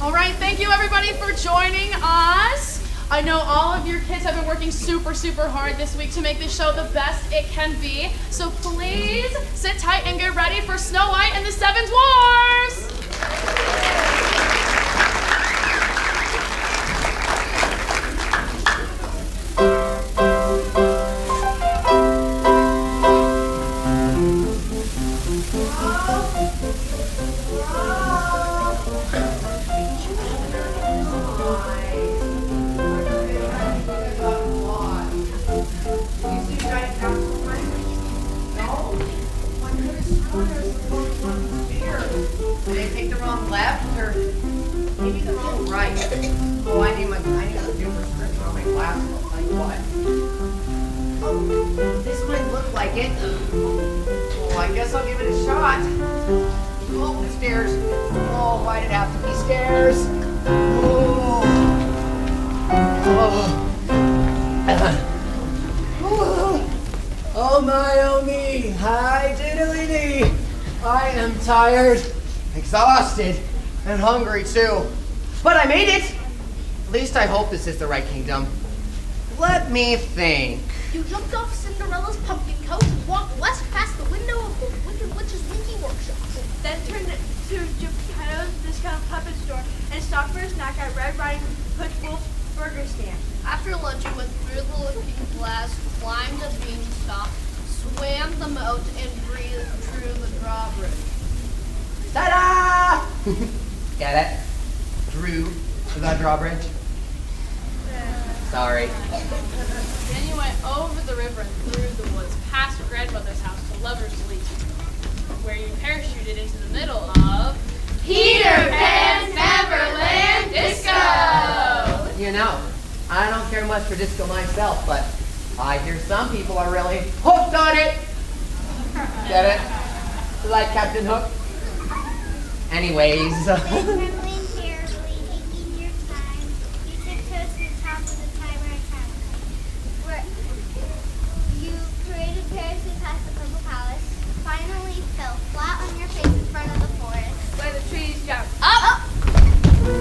All right, thank you everybody for joining us. I know all of your kids have been working super hard this week to make this show the best it can be. So please sit tight and get ready for Snow White and the Seven Dwarfs. Left or maybe the wrong right. Oh, I need a new prescription on my glasses. I'll tell you what. Oh, this might look like it. Oh, I guess I'll give it a shot. Oh, the stairs. Oh, why did it have to be stairs? Oh. Oh my, oh me. Hi, diddly dee. I am tired, exhausted, and hungry too. But I made it! At least I hope this is the right kingdom. Let me think. You jumped off Cinderella's pumpkin coat and walked west past the window of the Wicked Witch's winky workshop. Then turned to Geppetto's discount puppet store and stopped for a snack at Red Riding Hood Wolf's burger stand. After lunch, you went through the looking glass, climbed a beanstalk, swam the moat, and breathed through the drawbridge. Ta-da! Get it? Drew the drawbridge. Sorry. Then you went over the river and through the woods, past your grandmother's house to Lover's Leap, where you parachuted into the middle of Peter Pan's Neverland Disco! You know, I don't care much for disco myself, but I hear some people are really hooked on it. Get it? Like Captain Hook? Anyways. Trembling terribly, taking your time, you tiptoed to the top of the timer tower, where you paraded Paris past the Purple Palace, finally fell flat on your face in front of the forest, Where the trees jump up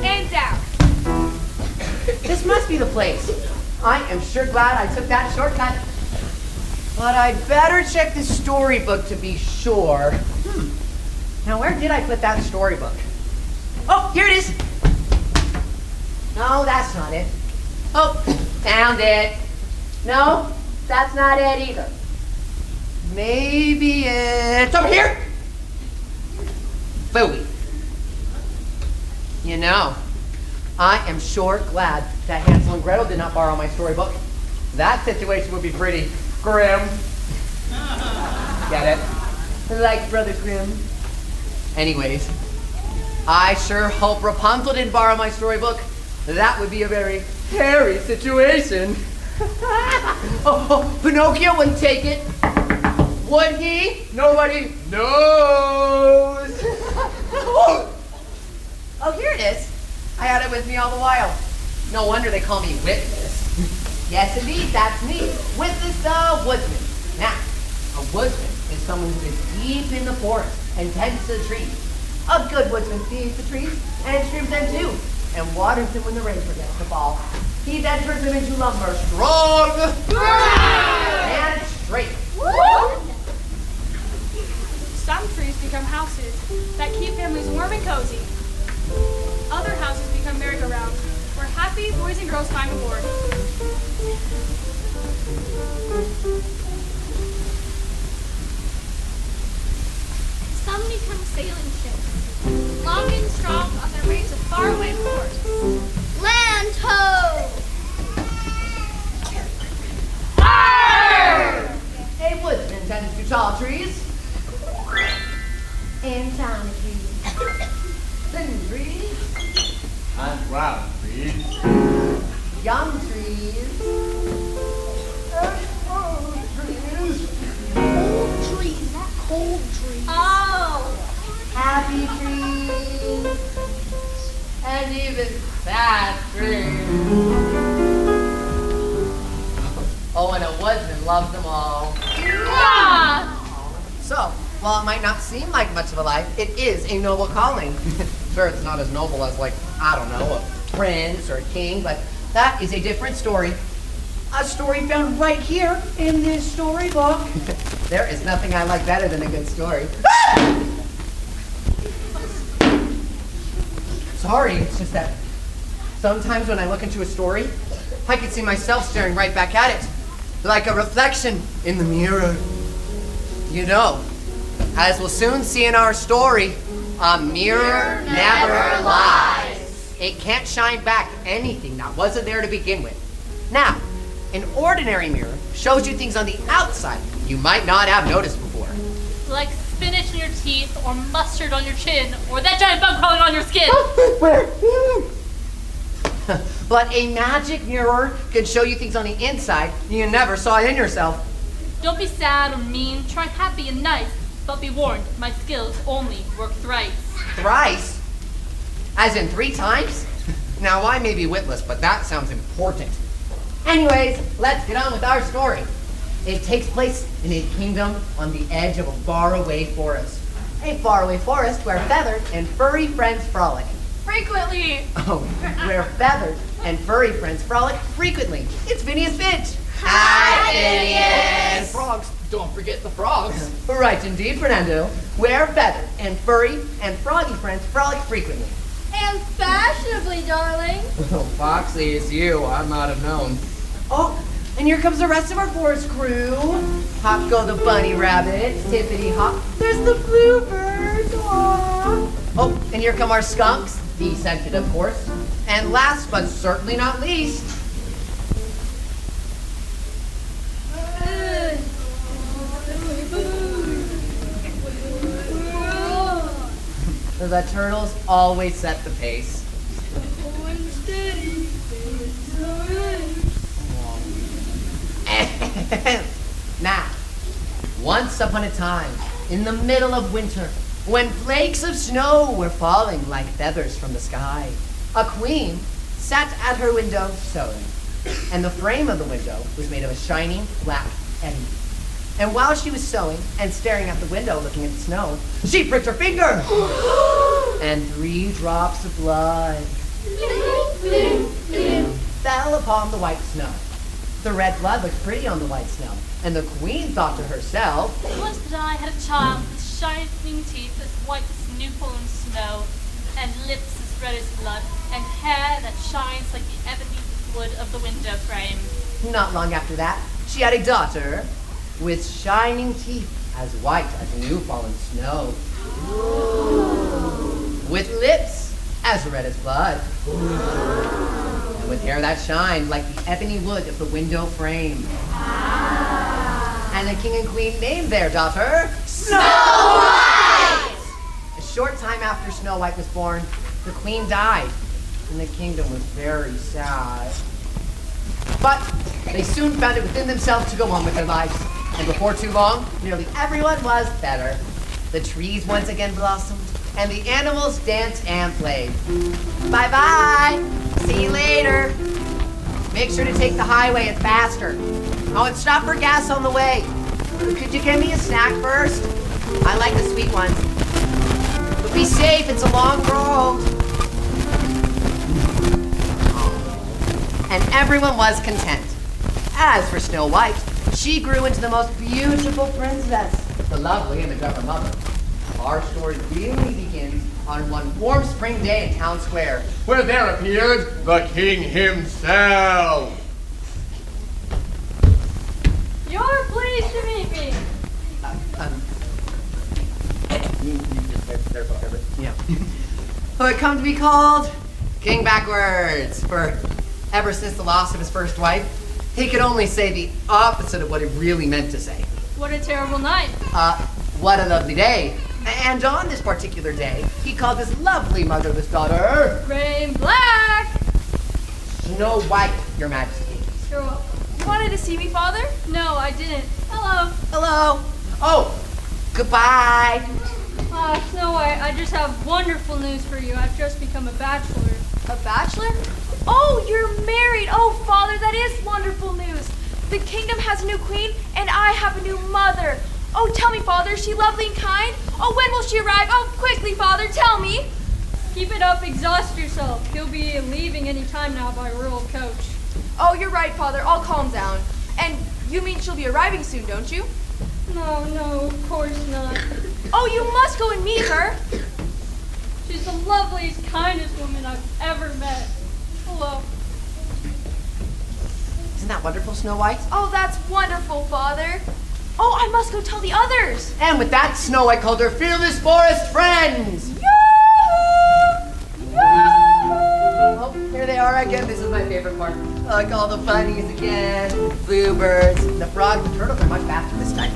and down. This must be the place. I am sure glad I took that shortcut. But I'd better check the storybook to be sure. Now, where did I put that storybook? Oh, here it is. No, that's not it. Oh, found it. No, that's not it either. Maybe it's over here. Booey. You know, I am sure glad that Hansel and Gretel did not borrow my storybook. That situation would be pretty grim. Get it? Like Brother Grimm. Anyways, I sure hope Rapunzel didn't borrow my storybook. That would be a very hairy situation. Oh, Pinocchio wouldn't take it. Would he? Nobody knows. Oh, here it is. I had it with me all the while. No wonder they call me Witness. Yes, indeed, that's me. Witness the Woodsman. Now, a woodsman is someone who is deep in the forest and tends to the trees. A good woodsman feeds the trees and trims them too, and waters them when the rain begins to fall. He then turns them into lumber, strong and straight. Some trees become houses that keep families warm and cozy. Other houses become merry-go-rounds where happy boys and girls climb aboard. Some become sailing ships, long and strong on their way to faraway ports. Land ho! A woodsman tends to tall trees and tiny trees, thin trees and round trees, young trees, and old trees. Old trees, not cold trees. Oh! Happy trees, and even sad trees. Oh, and a woodsman loves them all. Ah! So, while it might not seem like much of a life, it is a noble calling. Sure, it's not as noble as, like, I don't know, a prince or a king, but that is a different story. A story found right here in this storybook. There is nothing I like better than a good story. Sorry, it's just that sometimes when I look into a story, I can see myself staring right back at it, like a reflection in the mirror. You know, as we'll soon see in our story, a mirror never lies. It can't shine back anything that wasn't there to begin with. Now, an ordinary mirror shows you things on the outside you might not have noticed before. Like spinach in your teeth, or mustard on your chin, or that giant bug crawling on your skin. Where? But a magic mirror can show you things on the inside you never saw in yourself. Don't be sad or mean, try happy and nice, but be warned, my skills only work thrice. Thrice? As in 3 times? Now, I may be witless, but that sounds important. Anyways, let's get on with our story. It takes place in a kingdom on the edge of a faraway forest. A faraway forest where feathered and furry friends frolic. Frequently! Oh, where feathered and furry friends frolic frequently. It's Phineas Finch. Hi, And Phineas. frogs. Don't forget the frogs. Right indeed, Fernando. Where feathered and furry and froggy friends frolic frequently. And fashionably, darling. Oh, Foxy, it's you. I might have known. Oh, and here comes the rest of our forest crew. Hop go the bunny rabbits, tippity hop. There's the bluebirds. Aww. Oh, and here come our skunks, descented of course. And last but certainly not least, the turtles always set the pace. Now, once upon a time, in the middle of winter, when flakes of snow were falling like feathers from the sky, a queen sat at her window sewing, and the frame of the window was made of a shining black ebony. And while she was sewing and staring at the window looking at the snow, she pricked her finger, and 3 drops of blood fell upon the white snow. The red blood looked pretty on the white snow, and the queen thought to herself, Once that I had a child with shining teeth as white as new-fallen snow, and lips as red as blood, and hair that shines like the ebony wood of the window frame. not long after that, she had a daughter with shining teeth as white as new-fallen snow, with lips as red as blood, and with hair that shined like the ebony wood of the window frame. And the king and queen named their daughter Snow White! A short time after Snow White was born, the queen died, and the kingdom was very sad. But they soon found it within themselves to go on with their lives. And before too long, nearly everyone was better. The trees once again blossomed, and the animals danced and played. Bye-bye! See you later! Make sure to take the highway, it's faster. Oh, and stop for gas on the way. Could you give me a snack first? I like the sweet ones. But be safe, it's a long road. And everyone was content. As for Snow White, she grew into the most beautiful princess, the lovely and the clever mother. Our story really begins on one warm spring day in town square, Where there appeared the king himself. You're pleased to meet me. Who had come to be called King Backwards, for ever since the loss of his first wife, he could only say the opposite of what he really meant to say. What a terrible night. What a lovely day. And on this particular day, he called his lovely motherless daughter Rain black. Snow White, Your Majesty. You're welcome. You wanted to see me, Father? No, I didn't. Hello. Hello. Oh, goodbye. Snow White, I just have wonderful news for you. I've just become a bachelor. A bachelor? Oh, you're married. Oh, Father, that is wonderful news. The kingdom has a new queen, and I have a new mother. Oh, tell me, Father, is she lovely and kind? Oh, when will she arrive? Oh, quickly, Father, tell me. Keep it up, exhaust yourself. He'll be leaving any time now by rural coach. Oh, you're right, Father. I'll calm down. And you mean she'll be arriving soon, don't you? No, of course not. Oh, you must go and meet her. She's the loveliest, kindest woman I've ever met. Hello. Isn't that wonderful, Snow White? Oh, that's wonderful, Father. Oh, I must go tell the others. And with that, Snow White called her fearless forest friends. Oh, here they are again. This is my favorite part. Like all the bunnies again, bluebirds, the frogs, the turtles are much faster this time.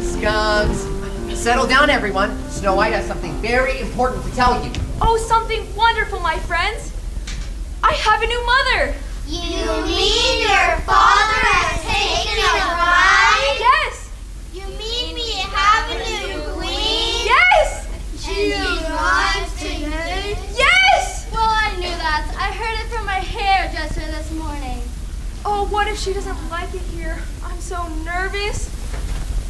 Skunks. Settle down, everyone. Snow White has something very important to tell you. Oh, something wonderful, my friends. I have a new mother. You mean your father has taken a bride? Yes. You mean we have a new queen? Yes. She arrives today? Yes. Well, I knew that. I heard it from my hairdresser this morning. Oh, what if she doesn't like it here? I'm so nervous.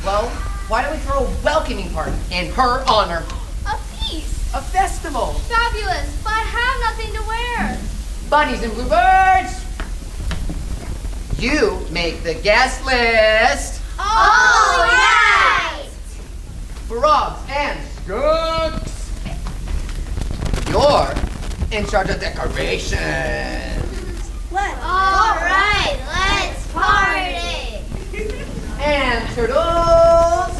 Well, why don't we throw a welcoming party in her honor? A feast. A festival. Fabulous, but I have nothing to wear. Bunnies and bluebirds. You make the guest list. All right! Frogs and skunks. You're in charge of decorations. All right, let's party! And turtles.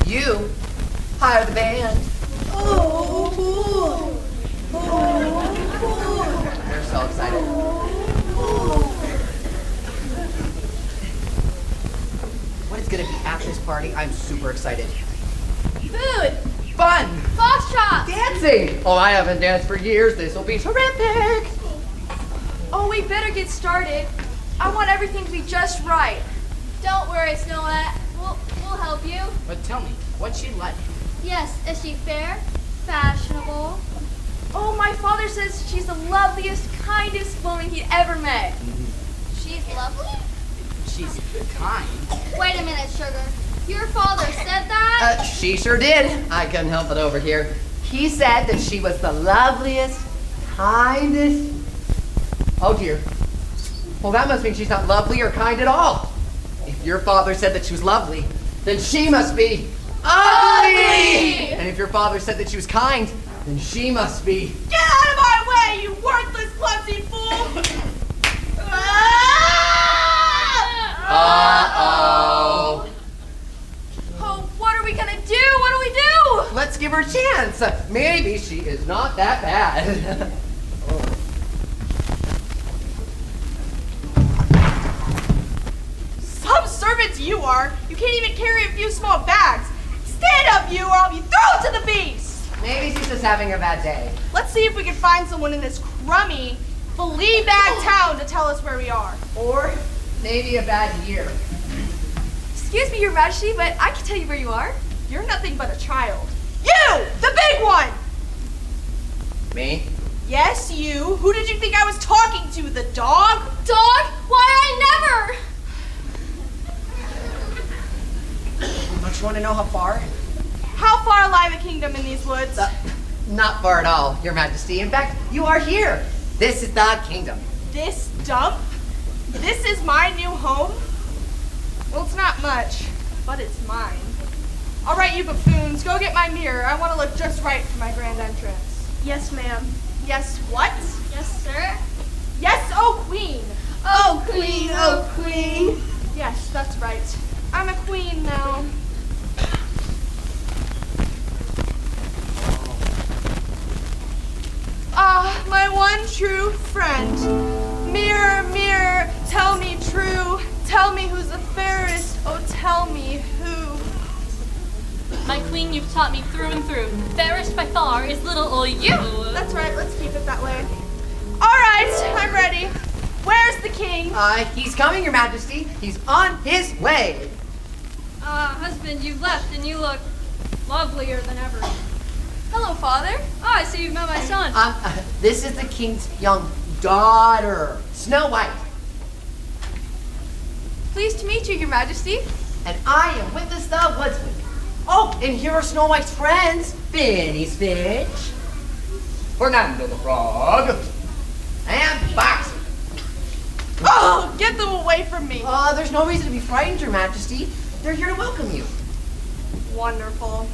You hire the band. They're so excited. What is going to be at this party? I'm super excited. Food. Fun! Foxtrot. Dancing! Oh, I haven't danced for years. This will be terrific. Oh, we better get started. I want everything to be just right. Don't worry, Snow White. We'll help you. But tell me, what's she like? Yes, is she fair? Fashionable? Oh, my father says she's the loveliest, kindest woman he ever met. She's lovely? She's kind. Wait a minute, Sugar. Your father said that? She sure did. I couldn't help it over here. He said that she was the loveliest, kindest. Oh dear. Well, that must mean she's not lovely or kind at all. If your father said that she was lovely, then she must be ugly! And if your father said that she was kind, then she must be... Get out of my way, you worthless, clumsy fool! Uh-oh. Oh, what are we gonna do? What do we do? Let's give her a chance. Maybe she is not that bad. Some servants you are. You can't even carry a few small bags. Stand up, you, or I'll be thrown to the beast. Maybe she's just having a bad day. Let's see if we can find someone in this crummy, flea bag town to tell us where we are. Or maybe a bad year. Excuse me, Your Majesty, but I can tell you where you are. You're nothing but a child. You, the big one. Me? Yes, you. Who did you think I was talking to? The dog? Dog? Why, I never! Don't you want to know how far? How far lie the kingdom in these woods? Not far at all, Your Majesty. In fact, you are here. This is the kingdom. This dump? This is my new home? Well, it's not much, but it's mine. All right, you buffoons, go get my mirror. I want to look just right for my grand entrance. Yes, ma'am. Yes, what? Yes, sir. Yes, oh, queen. Oh, queen, oh, queen. Yes, that's right. I'm a queen now. Ah, my one true friend. Mirror, mirror, tell me true. Tell me who's the fairest. Oh, tell me who. My queen, you've taught me through and through. Fairest by far is little old you. That's right, let's keep it that way. All right, I'm ready. Where's the king? He's coming, Your Majesty. He's on his way. Husband, you've left and you look lovelier than ever. Hello, Father. Oh, I see you've met my son. This is the king's young daughter, Snow White. Pleased to meet you, Your Majesty. and I am Witness the Woodsman. Oh, and here are Snow White's friends, Finny's Finch, Fernando the Frog, and Foxy. Oh, get them away from me. There's no reason to be frightened, Your Majesty. They're here to welcome you. Wonderful.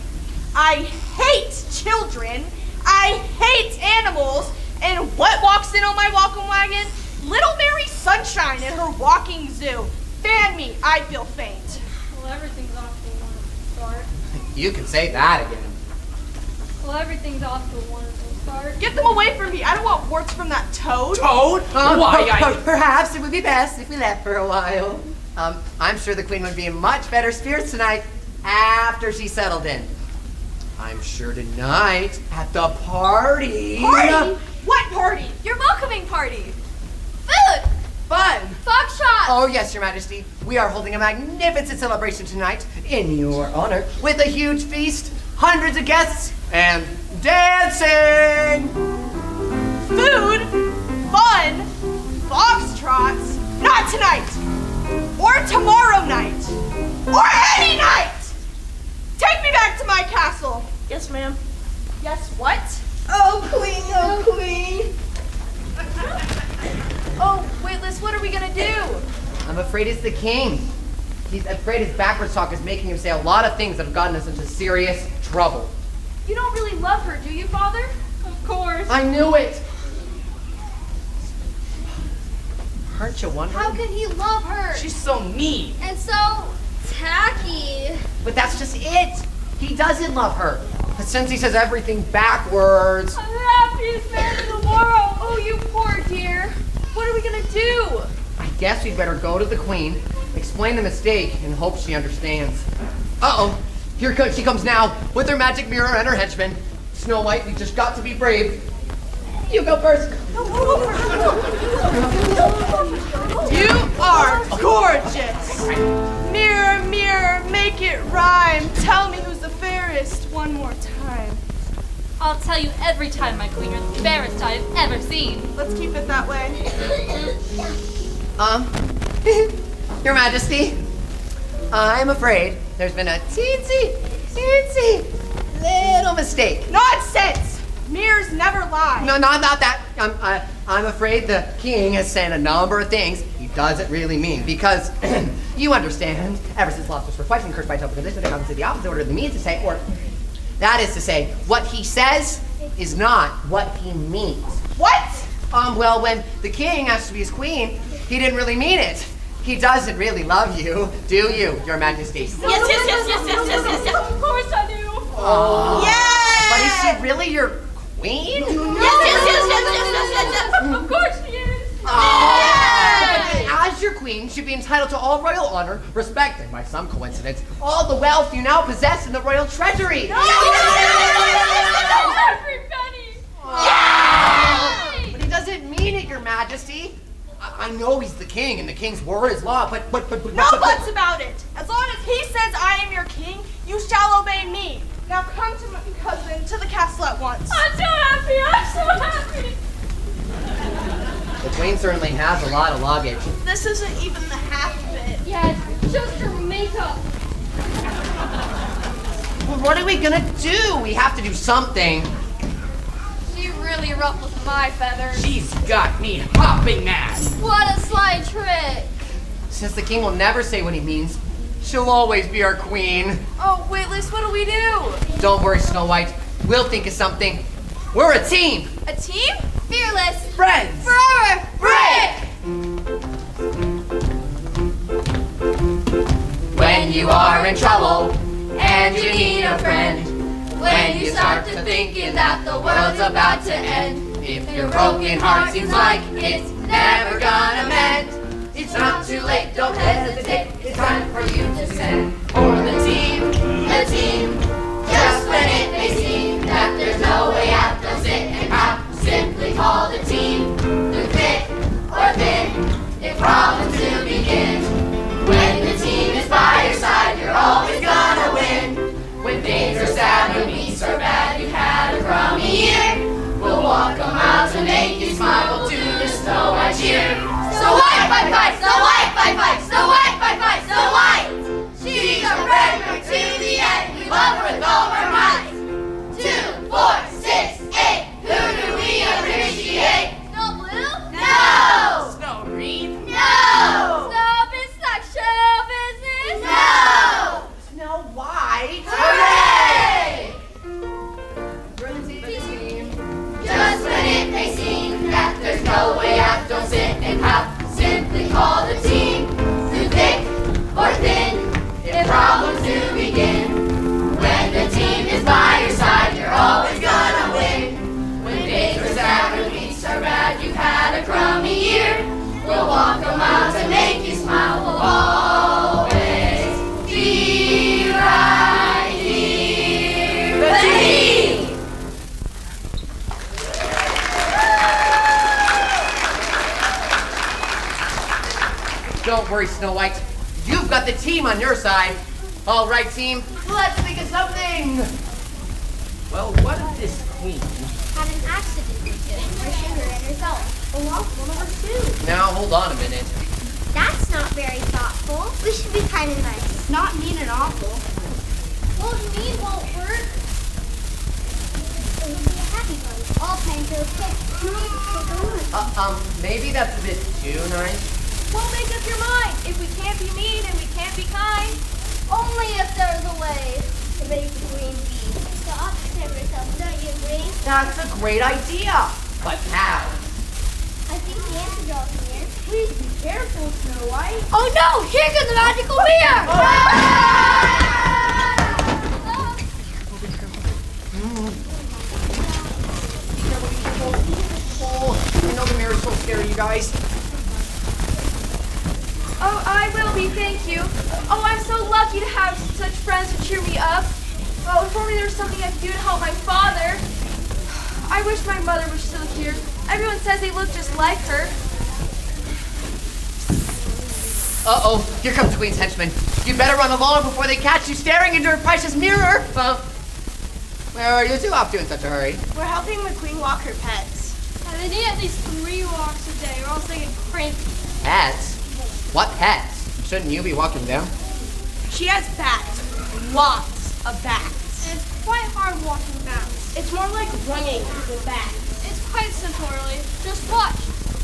I hate children. I hate animals. And what walks in on my welcome wagon? Little Mary Sunshine in her walking zoo. Fan me, I feel faint. Well, everything's off to a wonderful start. You can say that again. Well, everything's off to a wonderful start. Get them away from me. I don't want warts from that toad. Toad? Perhaps it would be best if we left for a while. I'm sure the Queen would be in much better spirits tonight after she settled in. I'm sure tonight at the party. Party? What party? Your welcoming party. Food. Fun. Foxtrot. Oh, yes, Your Majesty. We are holding a magnificent celebration tonight in your honor with a huge feast, hundreds of guests, and dancing. Food? Fun? Foxtrots? Not tonight. Or tomorrow night. Or any night. Take me back to my castle. Yes, ma'am. Yes, what? Oh, Queen. Oh, Queen. Oh, Witless, what are we gonna do? I'm afraid it's the king. He's afraid his backwards talk is making him say a lot of things that have gotten us into serious trouble. You don't really love her, do you, Father? Of course. I knew it. Aren't you wondering? How can he love her? She's so mean. And so tacky. But that's just it. He doesn't love her. But since he says everything backwards. I'm the happiest man in the world. Oh, you poor dear. What are we gonna do? I guess we'd better go to the Queen, explain the mistake, and hope she understands. Uh-oh. Here she comes now with her magic mirror and her henchmen. Snow White, we just got to be brave. You go first. You are gorgeous. Mirror, mirror, make it rhyme. Tell me who's the fairest one more time. I'll tell you every time, my queen, you're the fairest I've ever seen. Let's keep it that way. Your Majesty, I'm afraid there's been a teensy little mistake. Nonsense! Mirrors never lie. No, not that. I'm afraid the king has said a number of things he doesn't really mean because you understand. Ever since lobsters were twice and cursed by token of this, they come to the opposite order than means to say, or that is to say, what he says is not what he means. What? Well, when the king asked to be his queen, he didn't really mean it. He doesn't really love you, do you, Your Majesty? Yes. Of course I do. Oh. Yeah! But is she really your queen? Yes. Of course she is. As your queen, she'd be entitled to all royal honor, respect, and by some coincidence, all the wealth you now possess in the royal treasury. Every penny. But he doesn't mean it, Your Majesty. I know he's the king, and the king's word is law, but No buts about it. As long as he says I am your king, you shall obey me. Now come to my cousin to the castle at once. I'm so happy. I'm so happy. The queen certainly has a lot of luggage. This isn't even the half of it. Yeah, it's just her makeup. Well, what are we gonna do? We have to do something. She really ruffles my feathers. She's got me hopping mad. What a sly trick. Since the king will never say what he means, she'll always be our queen. Oh, Witless, what do we do? Don't worry, Snow White. We'll think of something. We're a team. A team? Fearless. Friends. Forever. Break. When you are in trouble and you need a friend, when you start to thinking that the world's about to end, if your broken heart seems like it's never gonna mend, it's not too late, don't hesitate, it's time for you to send for the team, just when it may seem that there's no way out, they'll sit and have simply call the team, through thick or thin, it promises to begin. When the team is by your side, you're always gonna win. When things are sad, when beats are bad, you've had a crummy year, we'll walk a mile to make you smile, we'll do the Snow White cheer. Snow White, fight, fight, Snow White, fight, fight, Snow White, fight, fight. You've got the team on your side. All right, team, let's think of something. Well, what if this queen? Had an accident where she hurt herself. A lost one of us too. Now, hold on a minute. That's not very thoughtful. We should be kind of nice. Not mean and awful. Well, mean won't work. It would be a happy one. All time to pick. Maybe that's a bit too nice. Well, make up your mind. If we can't be mean and we can't be kind, Only if there's a way to make the queen be the opposite of herself. Don't you agree? That's a great idea. But how? I think the answer draws here. Please be careful, Snow White. Oh no! Here comes the magical mirror! I know the mirror's so scary, you guys. oh, I will be, thank you. Oh, I'm so lucky to have such friends to cheer me up. Oh, if only there was something I could do to help my father. I wish my mother was still here. Everyone says they look just like her. Uh-oh, here comes Queen's henchmen. You better run along before they catch you staring into her precious mirror. Well, where are you two off to in such a hurry? We're helping the queen walk her pets. They need at least 3 walks a day, or else they get cranky. Pets? What pets? Shouldn't you be walking them? She has bats. Lots of bats. And it's quite hard walking bats. It's more like running than bats. It's quite simple, really. Just watch.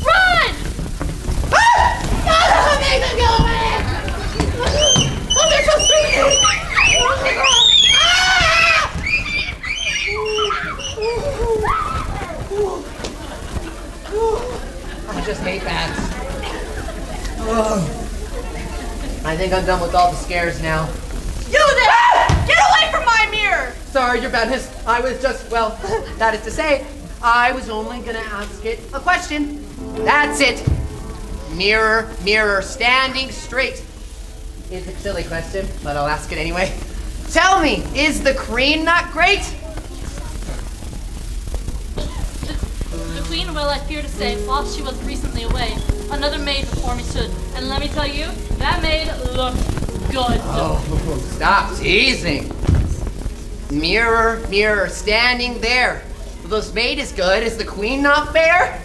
Run! I just hate bats. I think I'm done with all the scares now. You there! Get away from my mirror! Sorry, Your Badness. I was just, well, that is to say, I was only gonna ask it a question. That's it. Mirror, mirror, standing straight. It's a silly question, but I'll ask it anyway. Tell me, is the queen not great? The queen, well, I fear to say, while she was recently away, another maid before me stood. And let me tell you, that maid looked good. Oh, stop teasing. Mirror, mirror, standing there. This maid is good. Is the queen not fair?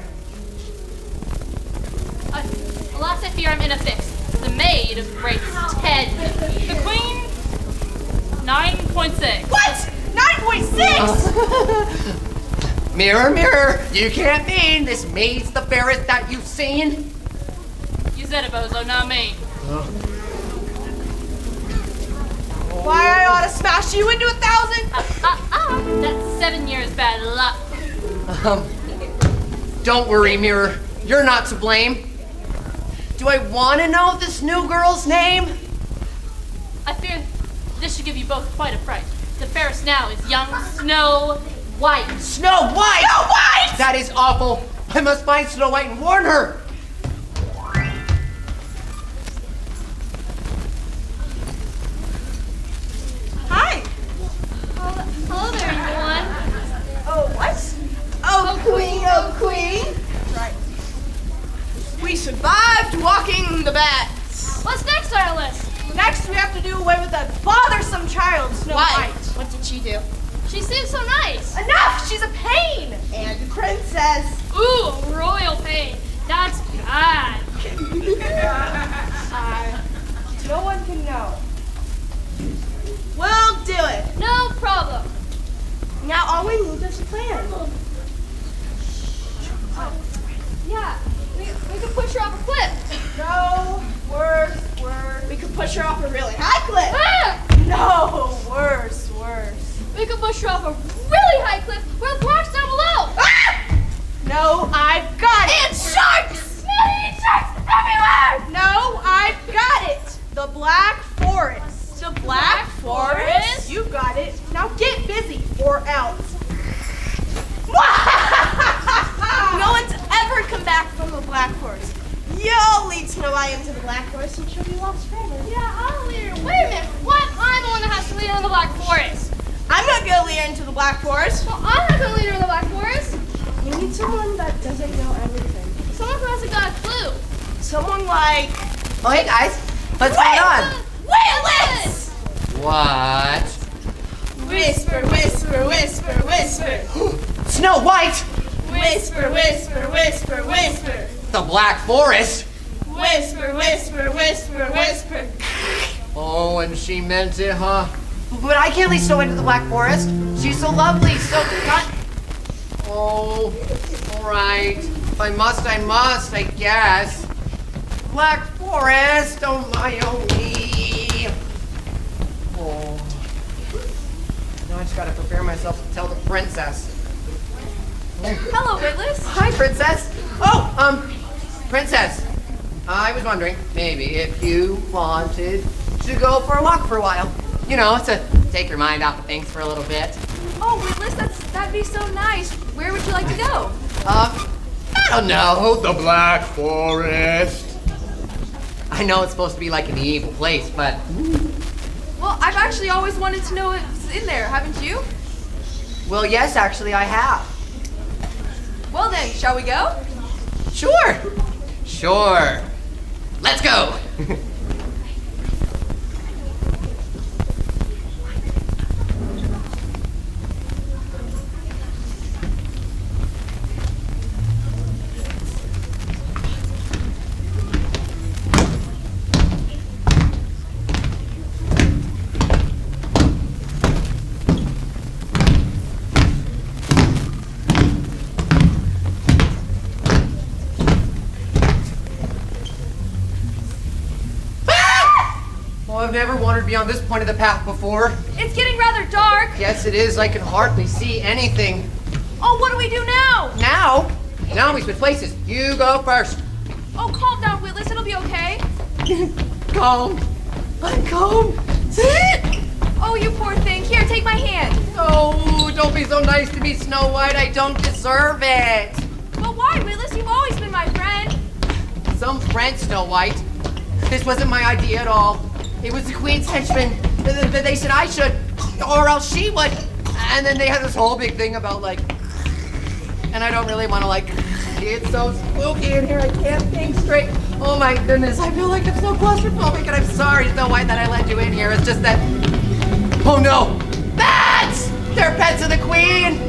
Alas, I fear I'm in a fix. The maid rates 10. The queen, 9.6. What? 9.6? Mirror, mirror, you can't mean this maid's the fairest that you've seen. You said it, bozo, not me. Why, I ought to smash you into 1,000? That's 7 years bad luck. Don't worry, mirror. You're not to blame. Do I want to know this new girl's name? I fear this should give you both quite a fright. The fairest now is young Snow White. Snow White! Snow White! That is awful. I must find Snow White and warn her. Hi. Hello there, everyone. Oh, what? Oh, queen, oh, queen. Right. We survived walking the bats. What's next on our list? Next, we have to do away with that bothersome child, Snow White. What did she do? She seems so nice. Enough! She's a pain! And a princess. Ooh, royal pain. That's bad. No one can know. We'll do it. No problem. Now all we need is a plan. Yeah, we could push her off a cliff. No, worse. We could push her off a really high cliff. Ah! No, worse. We could push her off a really high cliff with rocks down below. Ah! No, I've got it. And sharks! Sharks everywhere! No, I've got it. The Black Forest. The Black Forest? You got it. Now get busy or else. No one's ever come back from the Black Forest. You'll lead Snow White into the Black Forest and she'll be lost forever. Yeah, I'll lead her. Wait a minute. What? I'm the one that has to lead her in the Black Forest. I'm not gonna lead her into the Black Forest. Well, I'm not going to lead her in the Black Forest. You need someone that doesn't know everything. Someone who hasn't got a clue. Someone like... Oh, hey guys. What's going on? Witless! What? Whisper, whisper, whisper, whisper. Snow White? Whisper, whisper, whisper, whisper. The Black Forest? Whisper, whisper, whisper, whisper. Oh, and she meant it, huh? But I can't lead Snow White to the Black Forest. She's so lovely, so kind. Oh, all right. If I must, I guess. Black Forest, oh my, oh me. Oh. Now I just gotta prepare myself to tell the princess. Hello, Witless. Hi, princess. Oh, princess. I was wondering, maybe, if you wanted to go for a walk for a while. You know, to take your mind off of things for a little bit. Oh, Witless, that'd be so nice. Where would you like to go? I don't know. The Black Forest. I know it's supposed to be like an evil place, but Well, I've actually always wanted to know what's in there, haven't you? well, yes, actually, I have. Well then, shall we go? Sure. Sure. Let's go. I've never wandered beyond this point of the path before. It's getting rather dark. Yes, it is. I can hardly see anything. Oh, what do we do now? Now we switch places. You go first. Oh, calm down, Witless. It'll be okay. Calm. I'm calm. Oh, you poor thing. Here, take my hand. Oh, don't be so nice to me, Snow White. I don't deserve it. But why, Witless? You've always been my friend. Some friend, Snow White. This wasn't my idea at all. It was the Queen's henchmen. They said I should, or else she would. And then they had this whole big thing about like, and I don't really want to like, it's so spooky in here. I can't think straight. Oh my goodness, I feel like I'm so claustrophobic, and I'm sorry, Snow White, that I let you in here. It's just that, oh no, bats! They're pets of the Queen.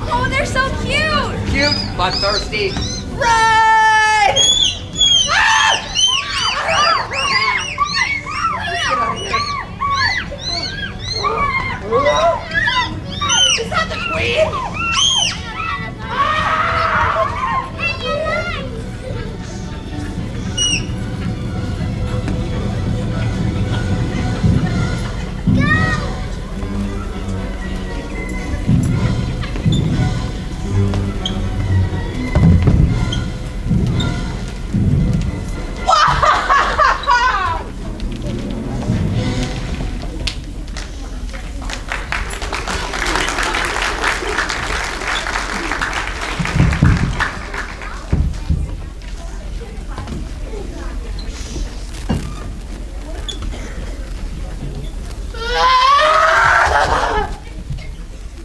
Oh, they're so cute. Cute, but thirsty. Run! Ah! Is that the Queen?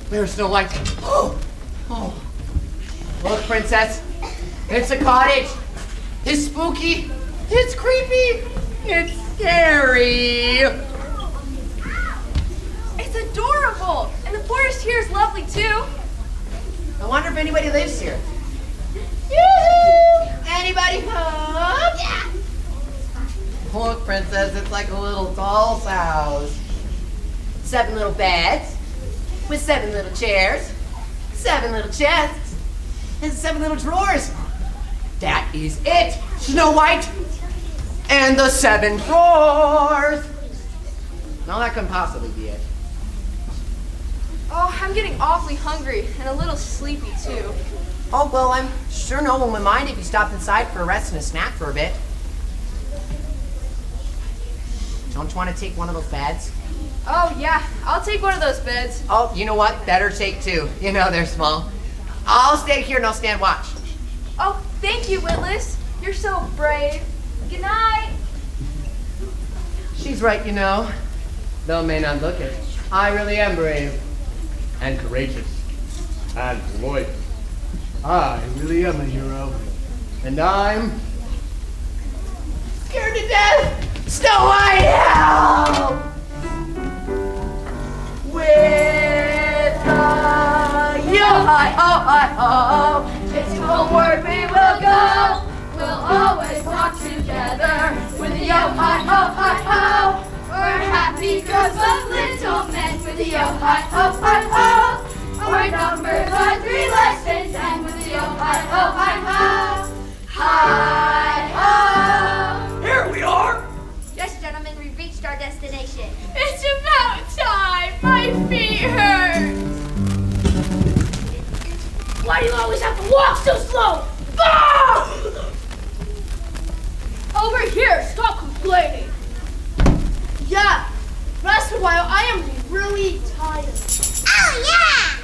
There's Snow White. Oh. Look, princess. It's a cottage. It's spooky. It's creepy. It's scary. It's adorable. And the forest here is lovely, too. I wonder if anybody lives here. Yoo-hoo! Anybody home? Yeah. Look, princess, it's like a little doll's house. 7 little beds. With 7 little chairs, 7 little chests, and 7 little drawers. That is it, Snow White. And the 7 drawers. No, that couldn't possibly be it. Oh, I'm getting awfully hungry and a little sleepy, too. Oh, well, I'm sure no one would mind if you stopped inside for a rest and a snack for a bit. Don't you want to take one of those beds? Oh, yeah. I'll take one of those beds. Oh, you know what? Better take 2. You know they're small. I'll stay here and I'll stand watch. Oh, thank you, Witless. You're so brave. Good night. She's right, you know. Though it may not look it. I really am brave. And courageous. And loyal. I really am a hero. And I'm scared to death. Snow White, help! With the yo-hi-ho-hi-ho, it's homeward we will go. We'll always walk together with the yo-hi-ho-hi-ho. We're happy groups of little men with the yo-hi-ho-hi-ho. Our numbers are 3 less than 10 with the yo-hi-ho-hi-ho. Hi-ho! Here we are! Yes, gentlemen, we've reached our destination. It's about time. My feet hurt. Why do you always have to walk so slow? Ah! Over here, stop complaining. Yeah, rest a while. I am really tired. Oh, yeah!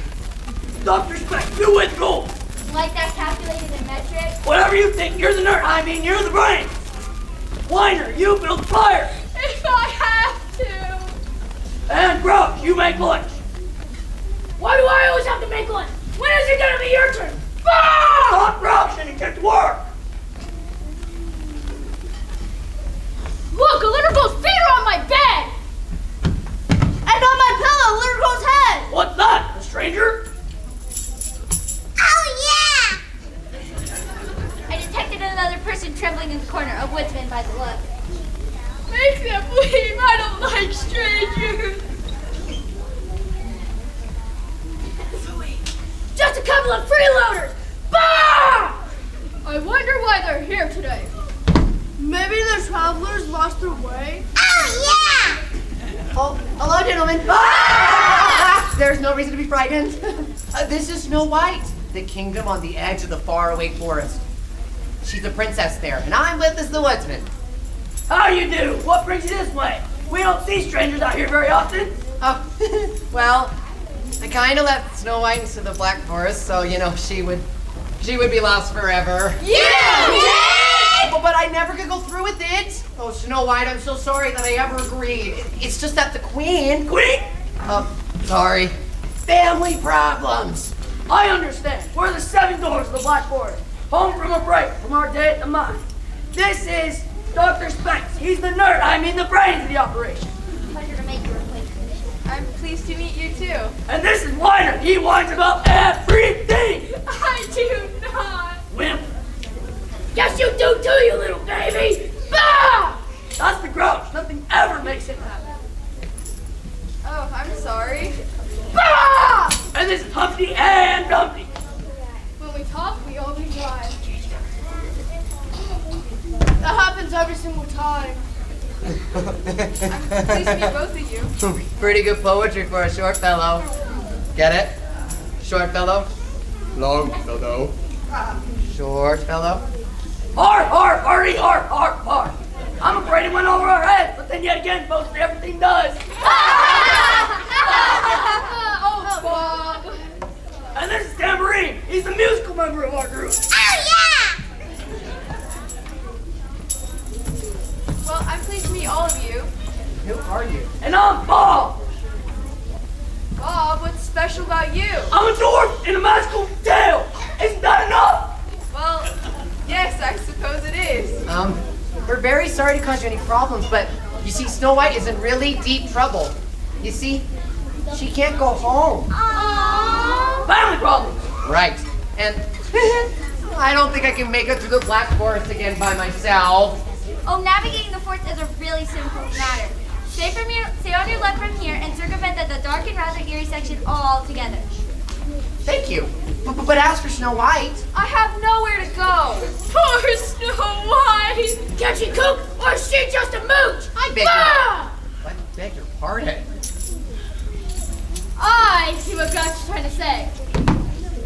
Dr. Speck, you with gold! Like that calculated in metric? Whatever you think, you're the nerd. I mean, you're the brain! Weiner, you build the fire! If I have to. And Grouch, you make lunch! Why do I always have to make lunch? When is it gonna be your turn? Ah! Stop grouching and get to work! Look, a little girl's feet are on my bed! And on my pillow, a little girl's head! What's that? A stranger? Oh, yeah! I detected another person trembling in the corner, a woodsman by the look. Make them leave. I don't like strangers. Just a couple of freeloaders! Bah! I wonder why they're here today. Maybe the travelers lost their way? Oh, yeah! Oh, hello, gentlemen. Ah! There's no reason to be frightened. This is Snow White, the kingdom on the edge of the faraway forest. She's a princess there, and I'm with us, the woodsman. How you do? What brings you this way? We don't see strangers out here very often. Oh, well, I kind of left Snow White into the Black Forest, so, you know, she would be lost forever. But I never could go through with it. Oh, Snow White, I'm so sorry that I ever agreed. It's just that the queen... Queen? Sorry. Family problems. I understand. We're the 7 Dwarfs of the Black Forest. Home from a break from our day at the mine. This is Dr. Spence. He's the nerd, I mean the brains of the operation. Pleasure to make your acquaintance. I'm pleased to meet you too. And this is Weiner. He whines about everything. I do not. Wimp. Yes, you do too, you little baby! Bah! That's the Grouch. Nothing ever makes him happy. Oh, I'm sorry. Bah! And this is Humpty and Dumpty. When we talk, we always lie. That happens every single time. I'm pleased to meet both of you. Pretty good poetry for a short fellow. Get it? Short fellow? Long fellow. Short fellow? Har, har, hardy, har, har, har. I'm afraid it went over our heads, but then yet again, mostly everything does. Oh, Bob. And this is Tambourine. He's the musical member of our group. Oh, yeah! Well, I'm pleased to meet all of you. Who are you? And I'm Bob. Bob, what's special about you? I'm a dwarf in a magical tale. Isn't that enough? Well, yes, I suppose it is. We're very sorry to cause you any problems, but you see, Snow White is in really deep trouble. You see, she can't go home. Aww. Family problems. Right. And I don't think I can make it through the Black Forest again by myself. Oh, navigating the forest is a really simple matter. Stay on your left from here and circumvent the dark and rather eerie section altogether. Thank you. But as for Snow White... I have nowhere to go. Poor Snow White. Can she cook, or is she just a mooch? I beg I beg your pardon. I see what Gotcha's trying to say.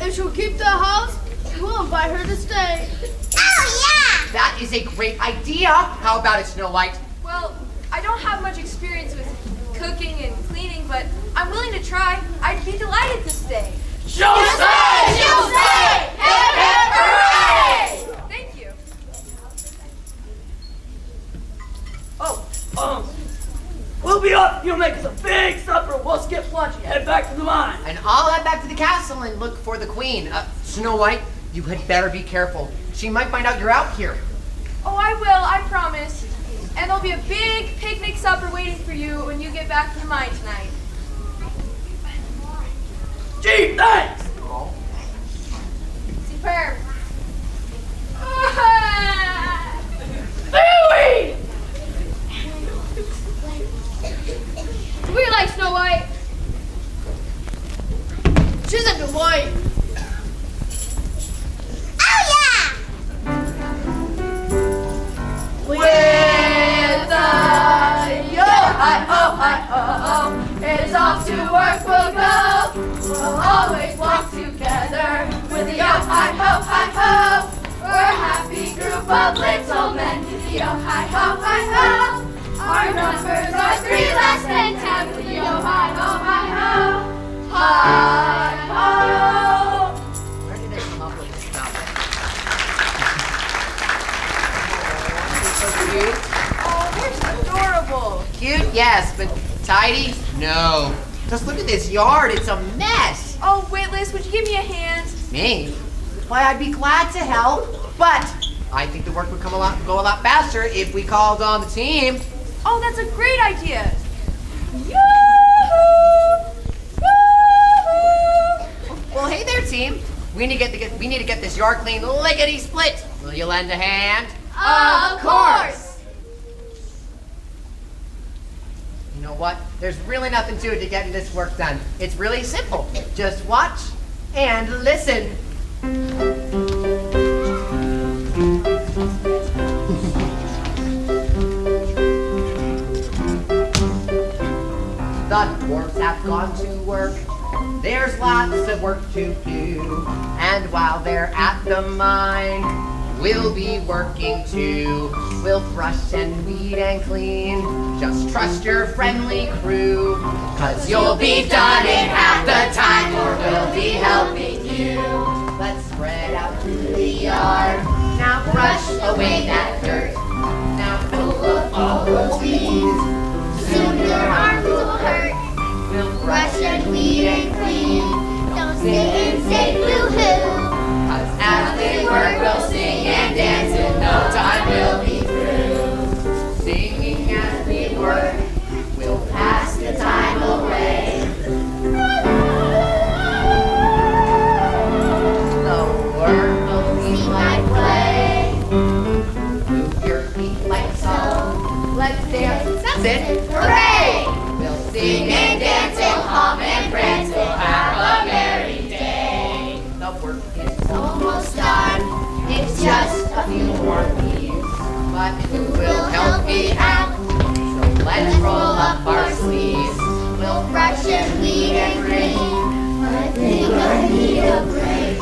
If she'll keep the house, we'll invite her to stay. Oh, yeah! That is a great idea. How about it, Snow White? Well, I don't have much experience with cooking and cleaning, but I'm willing to try. I'd be delighted to stay. She'll stay! She'll stay! Hip, hip, hooray! Thank you. Oh, we'll be up. You'll make us a big supper. We'll skip lunch and head back to the mine. And I'll head back to the castle and look for the queen. Snow White, you had better be careful. She might find out you're out here. Oh, I will, I promise. And there'll be a big picnic supper waiting for you when you get back from the mine tonight. Gee, thanks! Superb. Louie! We like Snow White. She's a delight. With a yo-hi-ho, it's off to work we'll go. We'll always walk together with a yo-hi-ho. We're a happy group of little men with a yo-hi-ho. Our numbers are 3 less than 10 with a yo-hi-ho. Hi-ho. Where did they come up with this stuff? So cute. Oh, they're adorable. Cute, yes, but tidy? No. Just look at this yard. It's a mess. Oh, Witless, would you give me a hand? Me? Why, I'd be glad to help, but I think the work would go a lot faster if we called on the team. Oh, that's a great idea. Well, hey there, team. We need to get this yard clean lickety split. Will you lend a hand? Of course. You know what? There's really nothing to it to getting this work done. It's really simple. Just watch and listen. The dwarfs have gone to work. There's lots of work to do. And while they're at the mine, we'll be working too. We'll brush and weed and clean. Just trust your friendly crew. 'Cause you'll be done in half the time, or we'll be helping you. Let's spread out through the yard. Now brush away that dirt. Now pull up all those weeds. Soon your arms will hurt. We'll Brush and weed and clean. Don't sit and say boo-hoo. 'Cause as we work, we'll sing and dance. In no time we'll be through. Singing as we work, we'll pass the time away. The work will seem like play. Move your feet like so. Let's dance, sit, hooray! We'll sing and dance, we'll hum and prance. We'll have a merry day. The work is almost done. It's just a few more leaves. But who will help me out? So let's roll up our sleeves. We'll brush and weed and clean. I think I need a break.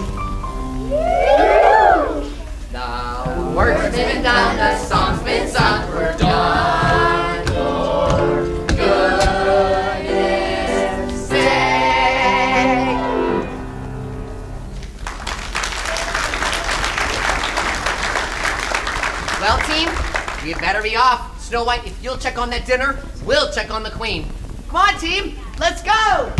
The work's been done, the song's been sung, we're done for goodness sake. Well, team, we better be off. Snow White, if you'll check on that dinner, we'll check on the queen. Come on, team, let's go!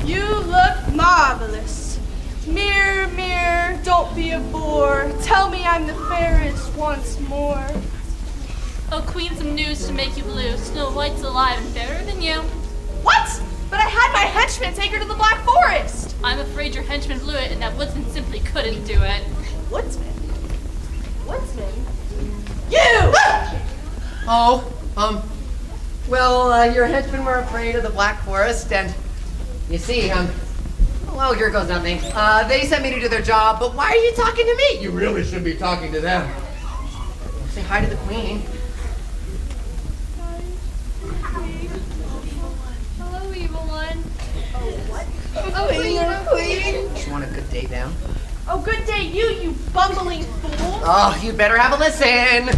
You look marvelous. Mirror, mirror, don't be a bore. Tell me I'm the fairest once more. Oh, queen, some news to make you blue. Snow White's alive and fairer than you. What? But I had my henchman take her to the Black Forest. I'm afraid your henchman blew it and that woodsman simply couldn't do it. Woodsman? Woodsman? You! Well, your henchmen were afraid of the Black Forest, and you see, well, here goes nothing. They sent me to do their job, but why are you talking to me? You really should be talking to them. Say hi to the queen. Hello, evil one. Queen. Just want a good day down. Oh, good day, you bumbling fool. Oh, you better have a listen.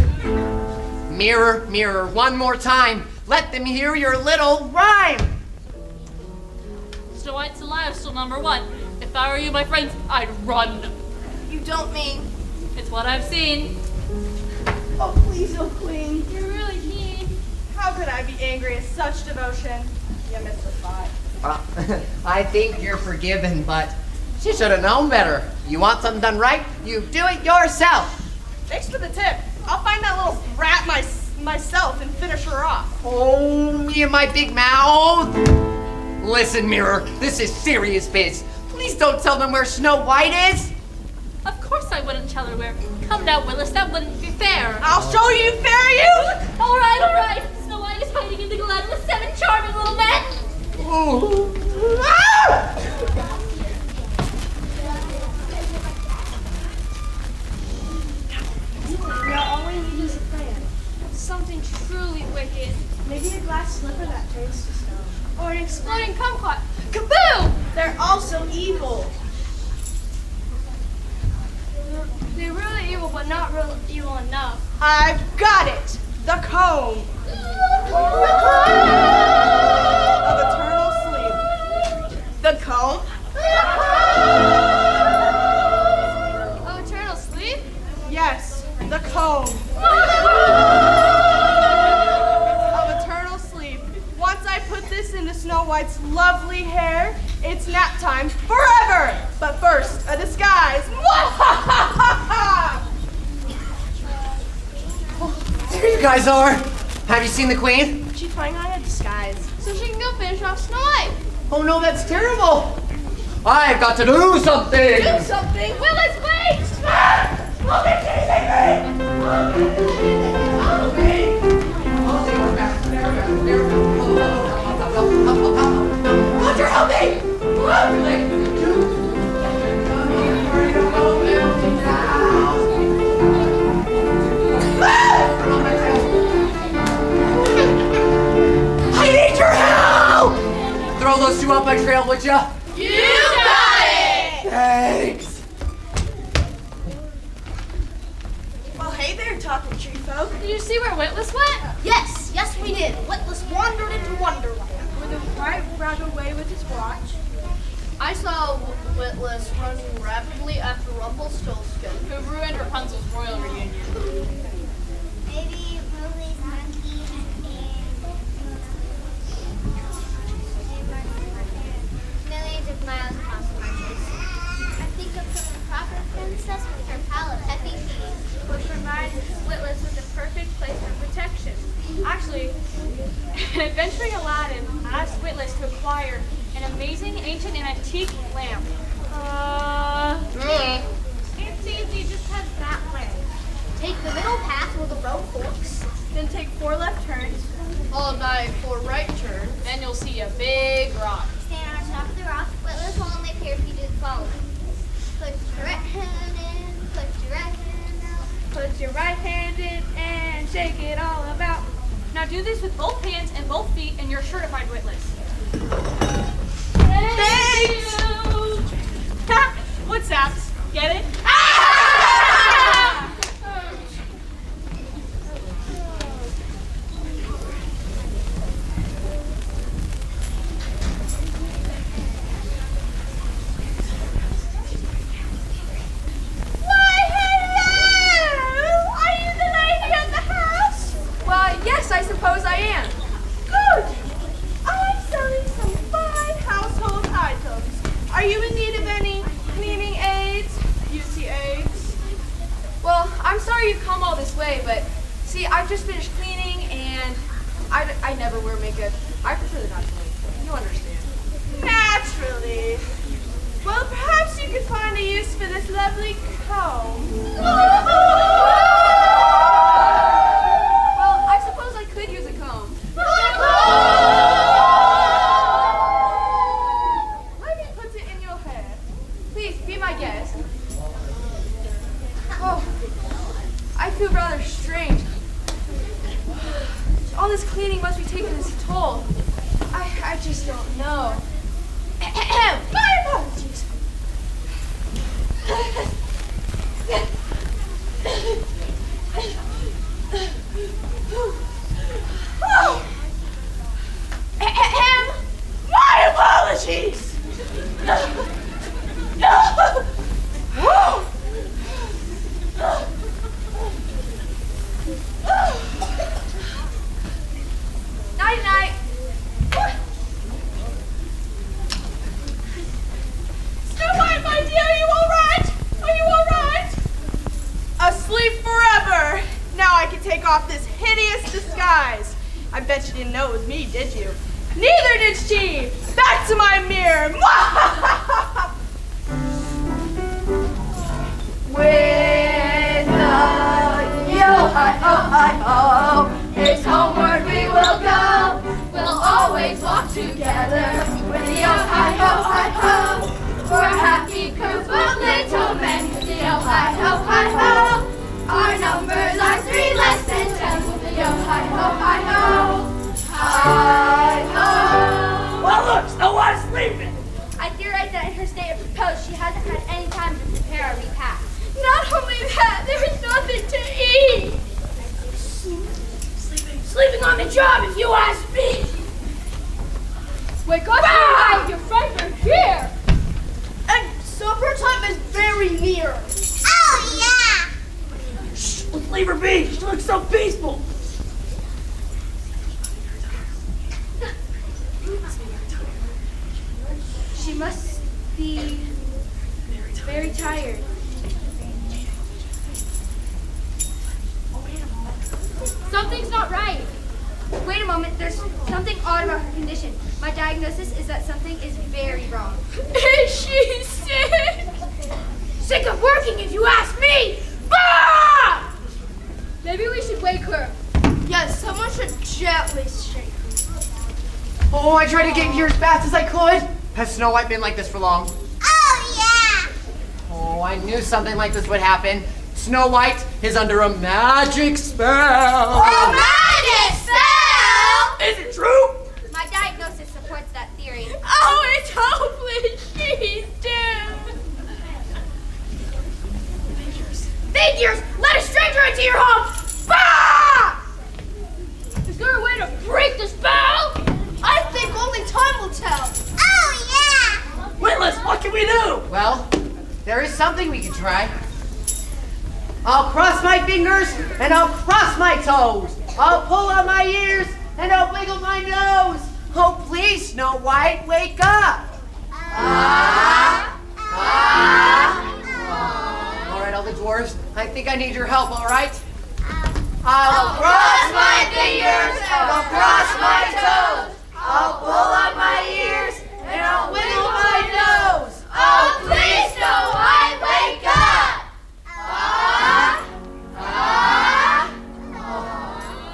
Mirror, mirror, one more time. Let them hear your little rhyme. Snow White's alive, still number one. If I were you, my friends, I'd run. You don't mean. It's what I've seen. Oh, please, oh, queen. You're really mean. How could I be angry at such devotion? You Mr. Spot. I think you're forgiven, but she should have known better. You want something done right, you do it yourself. Thanks for the tip. I'll find that little rat myself and finish her off. Oh, me and my big mouth. Listen, Mirror, this is serious biz. Please don't tell them where Snow White is. Of course I wouldn't tell her where. Come now, Willis, that wouldn't be fair. I'll show you fair, you! All right. Snow White is hiding in the glen with 7 charming little men. Ooh. Now all we need is a plan. Something truly wicked. Maybe a glass slipper that turns to stone. Or an exploding kumquat. Kaboom! They're also evil. They're really evil, but not real evil enough. I've got it. The comb. Of eternal sleep. The comb. Of eternal sleep? Yes, the comb. Of eternal sleep. Once I put this into Snow White's lovely hair, it's nap time forever. But first, a disguise. There you guys are. Have you seen the Queen? She's trying on a disguise. So she can go finish off Snow White. Oh no, that's terrible. I've got to do something. Do something. Willis, wait! Roger, help me! I need your help! Throw those two off my trail, would ya? You got it! Thanks. Well, hey there, talking tree folk. Did you see where Witless went? Yes, we did. Witless wandered into Wonderland. With a white rag away with his watch. I saw Witless running rapidly after Rumpelstiltskin. Who ruined Rapunzel's royal reunion? Maybe Mowgli's monkeys and millions of miles across marshes. I think of the proper princess with her palace. I think she Would provide Witless with the perfect place for protection. Actually, adventuring Aladdin asked Witless to acquire an amazing ancient and antique lamp. It's easy, just head that way. Take the middle path where the road forks. Then take 4 left turns. Followed by 4 right turns. Then you'll see a big rock. Stand on top of the rock. Witless will only appear if you do the following. Put your right hand in, put your right hand out. Put your right hand in and shake it all about. Now do this with both hands and both feet, and you're certified Witless. Thanks! Ha! What's that? Get it? Well, yes, I suppose I am. Good! I'm selling some fine household items. Are you in need of any cleaning aids, beauty aids? Well, I'm sorry you've come all this way, but see, I've just finished cleaning and I never wear makeup. I prefer the natural. You understand. Naturally. Well, perhaps you could find a use for this lovely comb. Well, I suppose I could use a comb. Let me put it in your hair. Please, be my guest. Oh, I feel rather strange. All this cleaning must be taking its toll. I just don't know. My apologies. Oh. My apologies. Night night. take off this hideous disguise. I bet you didn't know it was me, did you? Neither did she! Back to my mirror! With the yo-hi-ho-hi-ho, it's homeward we will go. We'll always walk together with the yo-hi-ho-hi-ho. We're a happy group of little men with the yo-hi-ho-hi-ho. Our numbers are 3 less than 10 with the yo-hi-ho-hi-ho. Hi-ho! Well, look, Snow White is sleeping. I theorize that in her state of repose, she hasn't had any time to prepare a repast. Not only that, there's nothing to eat. Sleeping on the job, if you ask me. Wake up, Snow, your friends are here. And supper time is very near. Oh, yeah. Shh, let's leave her be. She looks so peaceful. She must be very tired. Something's not right. Wait a moment, there's something odd about her condition. My diagnosis is that something is very wrong. Is she sick? Sick of working, if you ask me. Bah! Maybe we should wake her. Yes, someone should gently shake her. Oh, I tried to get here as fast as I could. Has Snow White been like this for long? Oh, yeah. Oh, I knew something like this would happen. Snow White is under a magic spell. A magic spell? Is it true? My diagnosis supports that theory. Oh, it's hopeless. She's doomed. Figures! Let a stranger into your home! Bah! Is there a way to break the spell? I think only time will tell. Oh, yeah. Witless, what can we do? Well, there is something we can try. I'll cross my fingers and I'll cross my toes. I'll pull on my ears and I'll wiggle my nose. Oh, please, Snow White, wake up. All right, all the dwarves, I think I need your help, all right? I'll cross my fingers and I'll cross my toes. I'll pull on my ears and I'll wiggle my nose. Oh, please, Snow White, wake up.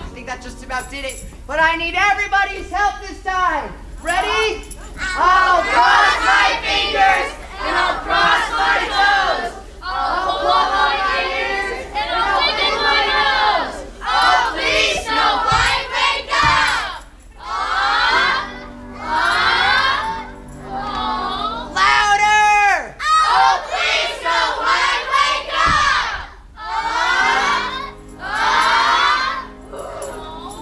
I think that just about did it, but I need everybody's help this time. Ready? I'll cross my fingers and I'll cross my toes. I'll pull on my ears and I'll wiggle my nose. Oh, please, Snow White, wake up! Louder! Oh, please, Snow White, wake up!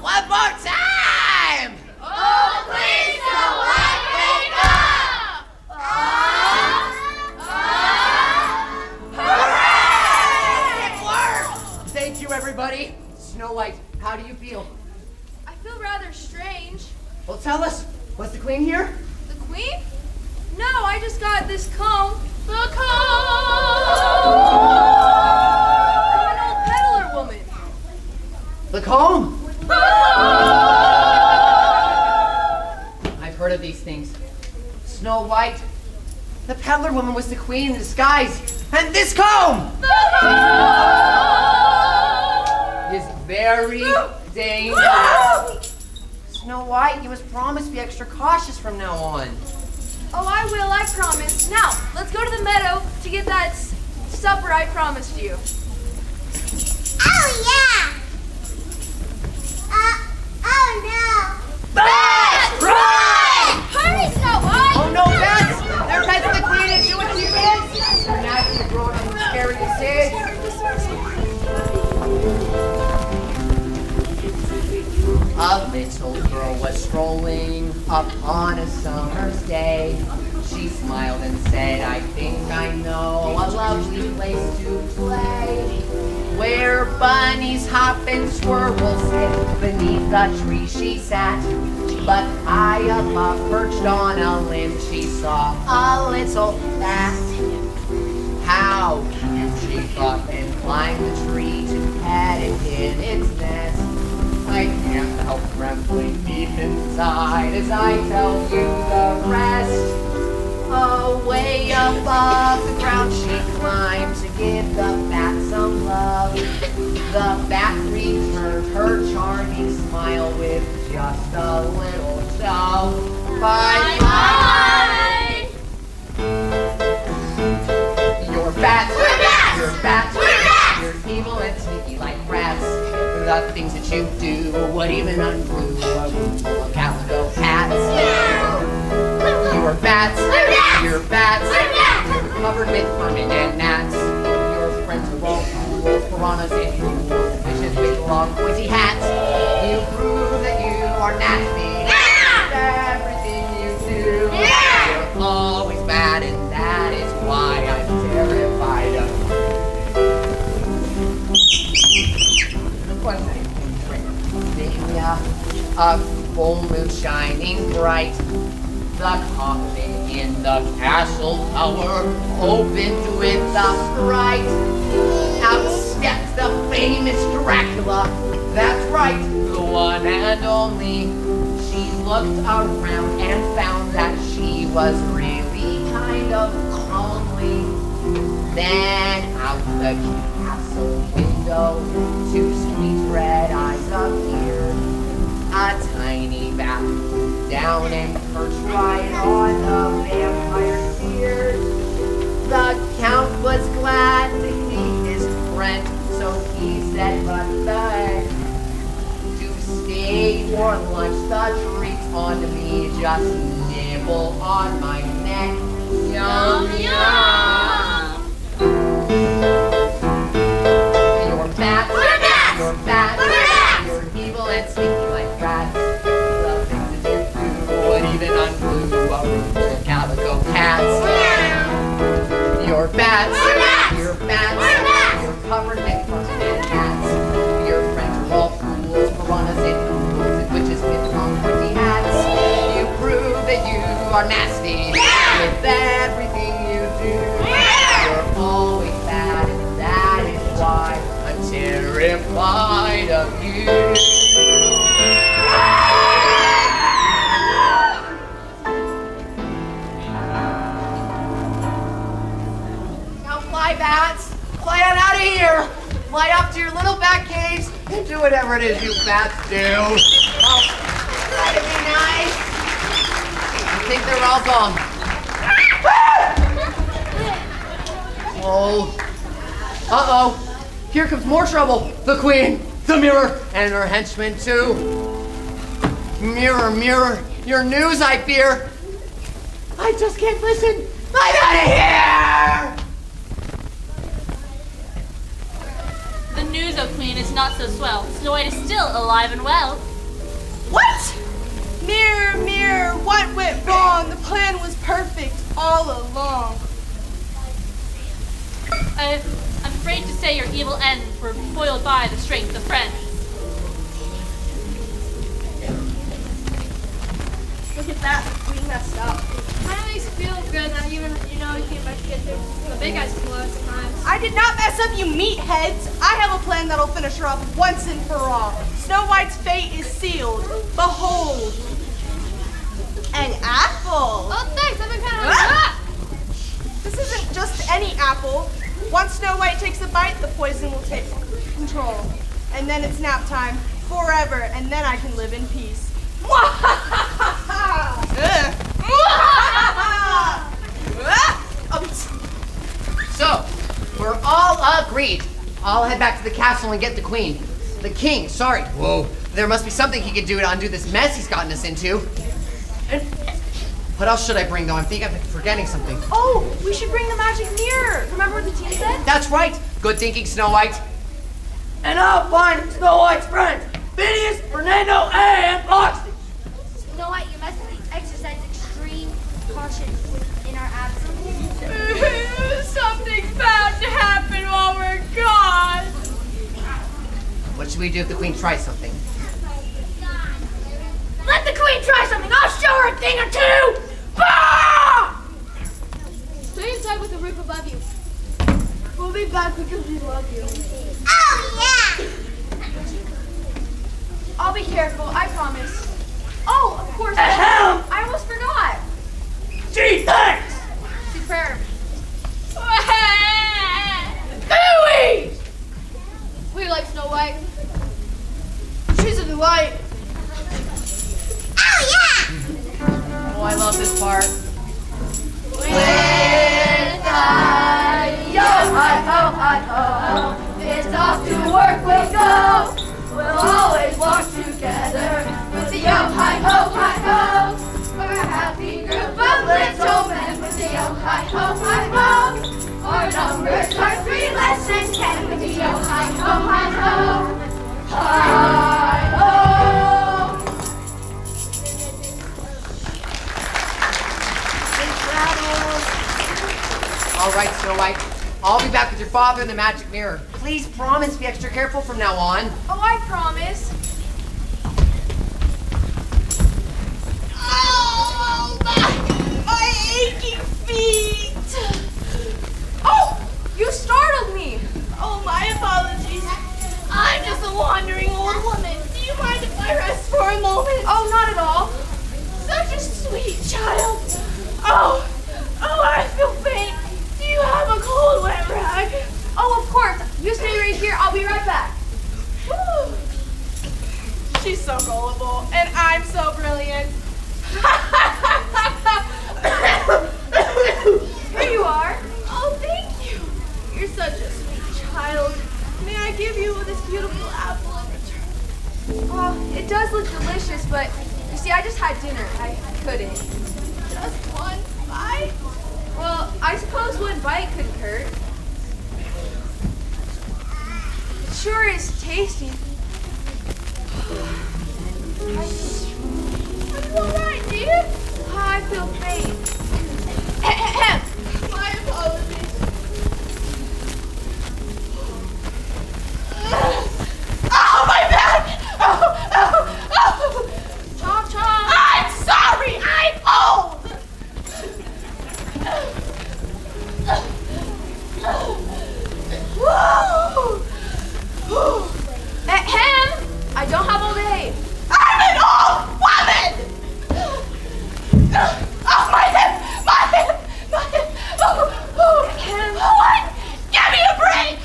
One more time! Oh, please, Snow White, wake up! Hooray! It worked! Thank you, everybody. Snow White, how do you feel? I feel rather strange. Well, tell us. Was the queen here? The queen? No, I just got this comb. The comb! From an old peddler woman. The comb? I've heard of these things. Snow White, the peddler woman was the queen in disguise, and this comb is very dangerous. Snow White, you must promise to be extra cautious from now on. Oh, I will, I promise. Now, let's go to the meadow to get that supper I promised you. Oh, yeah. Oh, no. Bats! Run! Hurry, Snow White. Oh no, Bats! They're pets of the queen and do what she is! They're nasty, grown up, and scary as is. A little girl was strolling upon a summer's day. She smiled and said, I think I know a lovely place to play, where bunnies hop and squirrels skip. Beneath a tree she sat, but high above, perched on a limb, she saw a little bat. How cute, she thought, and climbed the tree to pet and in its nest. I can't help trembling deep inside as I tell you the rest. Away above the ground she climbed to give the bat some love. The bat returned her charming smile with just a little shove. Bye bye! You're bats! We're bats! You're bats! We're bats! You're evil and sneaky like rats. The things that you do would even unglue a room full of calico cats. You're bats! We're bats! You're bats! We're bats! You're covered with vermin and gnats. Your friends are all fools, piranhas and fools, fishes with long pointy hats. You prove that you are nasty. Everything you do. You're always bad, and that is why I'm terrified of you. One night, a full moon shining bright. The coffin in the castle tower opened with a fright. Out steps the famous Dracula. That's right, the one and only. She looked around and found that she was really kind of lonely. Then out the castle window, two sweet red eyes appeared. A tiny bat down and perched right on the vampire's ears. The count was glad to meet his friend, so he said, but beg to stay for lunch. The treats on me, just nibble on my neck. Yum, yum! You're bats! We're bats! You're bats! We're bats! You're evil and sneaky like rats. The things that you do would even unglue a room full of calico cats. You're bats! We're bats! You're bats! We're bats! You're covered with vermin and gnats. Your friends are all fools, piranhas and fools, and witches with long pointy hats. You prove that you are nasty with everything you do. You're always bad, and that is why I'm terrified of you. Now fly, bats! Fly on out of here! Fly up to your little bat caves and do whatever it is you bats do. Oh, try to be nice. I think they're all gone. Oh. Uh-oh. Here comes more trouble. The queen, the mirror, and her henchmen too. Mirror, mirror, your news I fear. I just can't listen. I'm out of here! The news, O Queen, is not so swell. Snow White is still alive and well. What? Mirror, mirror, what went wrong? The plan was perfect all along. I'm afraid to say your evil ends were foiled by the strength of friends. Look at that. We messed up. Kind of makes you feel good that even, you can't much get through the big guys below sometimes. I did not mess up, you meatheads. I have a plan that'll finish her off once and for all. Snow White's fate is sealed. Behold, an apple. Oh, thanks. I've been kind of... This isn't just any apple. Once Snow White takes a bite, the poison will take control. And then it's nap time forever, and then I can live in peace. So, we're all agreed. I'll head back to the castle and get the queen. The king, sorry. Whoa. There must be something he can do to undo this mess he's gotten us into. And what else should I bring, though? I think I'm forgetting something. Oh, we should bring the magic mirror. Remember what the team said? That's right. Good thinking, Snow White. And I'll find Snow White's friends, Phineas, Fernando, and Foxy. Snow White, you must exercise extreme caution in our absence. Something's bound to happen while we're gone. What should we do if the queen tries something? Let the queen try something. I'll show her a thing or two. Bah! Stay inside with the roof above you. We'll be back because we love you. Oh, yeah! I'll be careful, I promise. Oh, of course. Ahem! I almost forgot. Gee, thanks! See prayer. Hooey! We like Snow White. She's a delight. Oh, yeah! Oh, I love this part. With the yo-hi-ho-hi-ho, it's off to work we'll go. We'll always walk together with the yo-hi-ho-hi-ho. We're a happy group of little men with the yo-hi-ho-hi-ho. Our numbers are 3 less than 10 with the yo-hi-ho-hi-ho. Hi-ho! All right, Snow White. I'll be back with your father in the magic mirror. Please promise to be extra careful from now on. Oh, I promise. Oh, my aching feet. Oh, you startled me. Oh, my apologies. I'm just a wandering old woman. Do you mind if I rest for a moment? Oh, not at all. Such a sweet child. Oh, I feel faint. Do you have a cold wet rag? Oh, of course. You stay right here. I'll be right back. Whew. She's so gullible, and I'm so brilliant. Here you are. Oh, thank you. You're such a sweet child. May I give you this beautiful apple in return? Oh, it does look delicious, but you see, I just had dinner. I couldn't. Just one bite? Well, I suppose one bite couldn't hurt. It sure is tasty. Are you alright, dear? I feel faint. My apologies. Oh, my back! Oh! Chomp, chomp. I'm sorry, I'm old! Ahem! I don't have all day. I'm an old woman! Oh, my hip! My hip! My hip! What? Give me a break!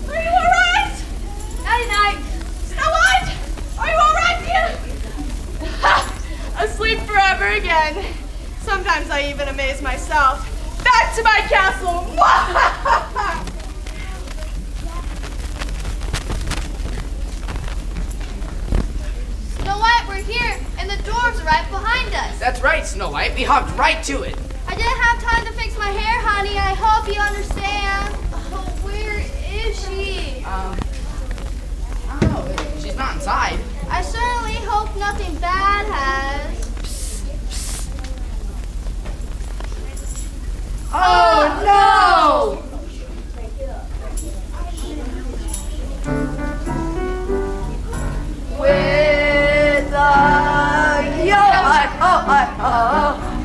Are you alright? Nighty night. Snow White! Are you alright, dear? Asleep forever again. Sometimes I even amaze myself. Back to my castle! Snow White, we're here, and the dwarves are right behind us. That's right, Snow White. We hopped right to it. I didn't have time to fix my hair, honey. I hope you understand. Oh, where is she? She's not inside. I certainly hope nothing bad has. Oh no! With the yo-hi-ho-hi-ho,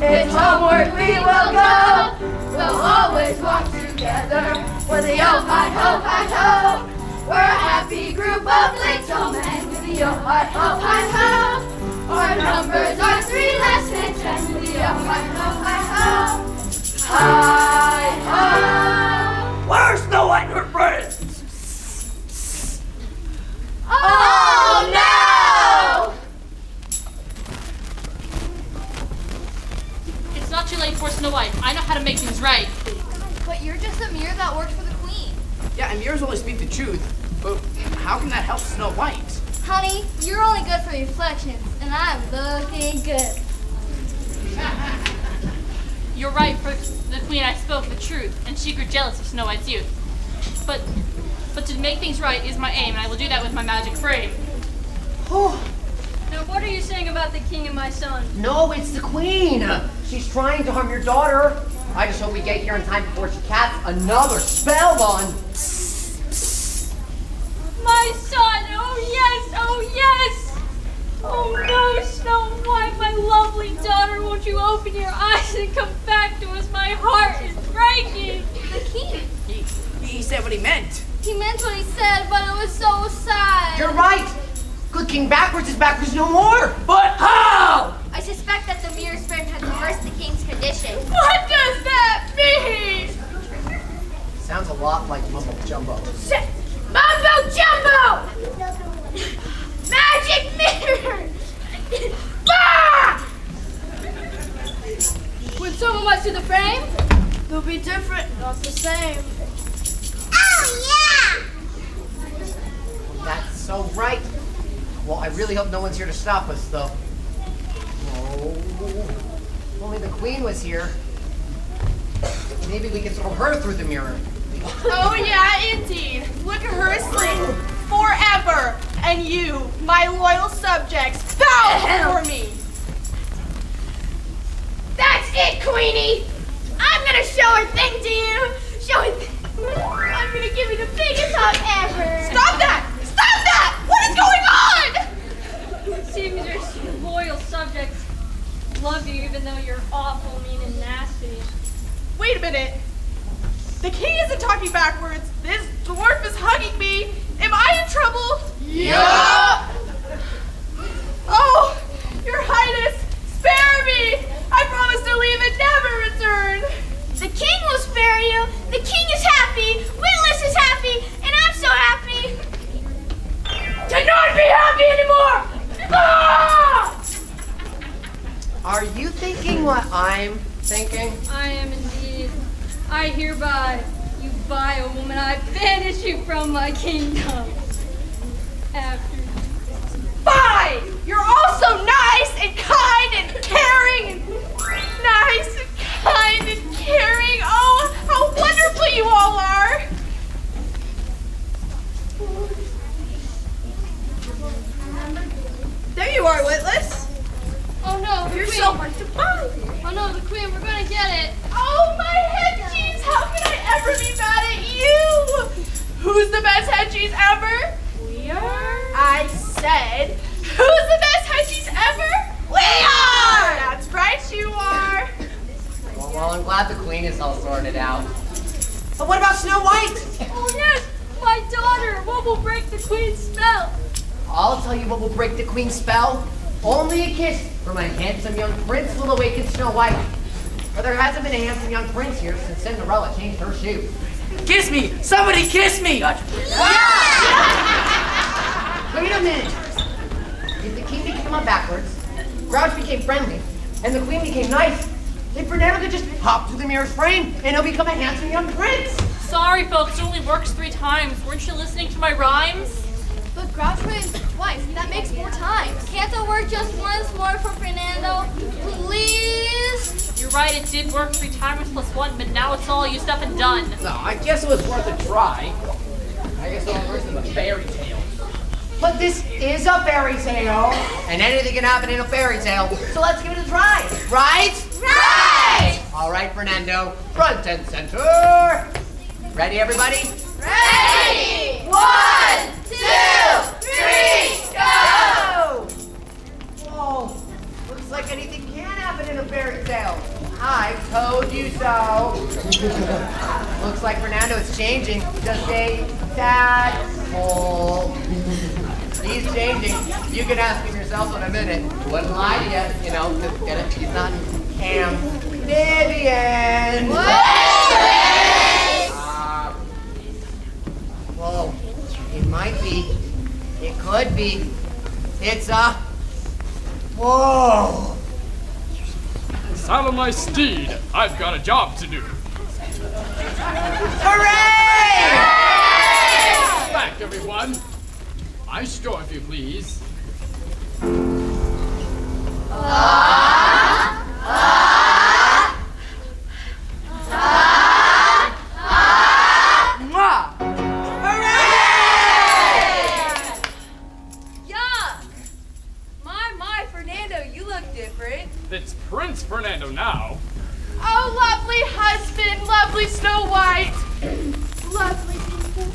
it's homeward we will go. We'll always walk together with the yo-hi-ho-hi-ho. We're a happy group of little men with the yo-hi-ho-hi-ho. Our numbers are 3 less than 10 with the yo-hi-ho-hi-ho. Hi-ho! Where's Snow White and her friends? Oh no! It's not too late for Snow White. I know how to make things right. But you're just a mirror that works for the queen. Yeah, and mirrors only speak the truth. But how can that help Snow White? Honey, you're only good for reflections, and I'm looking good. You're right, for the queen I spoke the truth, and she grew jealous of Snow White's youth. But to make things right is my aim, and I will do that with my magic frame. Now what are you saying about the king and my son? No, it's the queen. She's trying to harm your daughter. I just hope we get here in time before she casts another spell on. My son! Oh yes! Oh yes! Oh no, Snow White, my lovely daughter, won't you open your eyes and come back to us? My heart is breaking! That's what he said, but it was so sad. You're right. Good king backwards is backwards no more. But how? I suspect that the mirror spirit has reversed the king's condition. What does that mean? Sounds a lot like Mumbo Jumbo. Mumbo Jumbo! Magic mirror! Bah! When someone wants to the frame, They'll be different, not the same. Oh, yeah! That's so right. Well, I really hope no one's here to stop us, though. Oh, if only the queen was here. Maybe we could throw her through the mirror. Oh, yeah, indeed. Look at her asleep forever. And you, my loyal subjects, bow before me. That's it, Queenie! I'm gonna show her thing to you! I'm gonna give you the biggest hug ever! Stop that! Stop that! What is going on? it seems your loyal subjects love you even though you're awful, mean, and nasty. Wait a minute. The king isn't talking backwards. This dwarf is hugging me. Am I in trouble? Yeah! Oh, your highness, spare me! I promised to leave and never return. The king will spare you! The king is happy! Witless is happy! And I'm so happy! To not be happy anymore! Ah! Are you thinking what I'm thinking? I am indeed. I hereby, you vile woman, I banish you from my kingdom. After you. Fine! You're all so nice and kind and caring and nice and kind and caring. Oh, how wonderful you all are! There you are, Witless. Oh no, You're the so queen. hard to find. Oh no, the queen, we're gonna get it. Oh, my head cheese! How can I ever be mad at you? Who's the best head cheese ever? We are. I said, who's the best head cheese ever? We are! That's right, you are. Well, I'm glad the queen is all sorted out. But what about Snow White? Oh yes, my daughter. What will break the queen's spell? I'll tell you what will break the queen's spell. Only a kiss from a handsome young prince will awaken Snow White. But there hasn't been a handsome young prince here since Cinderella changed her shoe. Kiss me! Somebody kiss me! Wait a minute! If the king became on backwards, Grouch became friendly, and the queen became nice, then Fernando could just hop through the mirror's frame, and he'll become a handsome young prince! Sorry, folks, it only works 3 times. Weren't you listening to my rhymes? But Grouch went twice. That makes 4 times. Can't it work just once more for Fernando? Please? You're right, it did work 3 times plus 1, but now it's all used up and done. No, I guess it was worth a try. I guess it was worse than a fairy tale. But this is a fairy tale, and anything can happen in a fairy tale, so let's give it a try, right? Right! All right, Fernando, front and center. Ready, everybody? Ready! 1, 2, 3, go! Whoa, looks like anything can happen in a fairy tale. I told you so. Looks like Fernando is changing. Just a tadpole. He's changing. You can ask him yourself in a minute. Wouldn't lie to you, you know, 'cause get it? He's not amphibian. Whoa, it might be. It could be. It's a. Whoa. Saddle my steed. I've got a job to do. Hooray! Back, everyone. My straw, if you please. Mwah! My, Fernando, you look different. It's Prince Fernando now. Oh, lovely husband, lovely Snow White. Lovely people.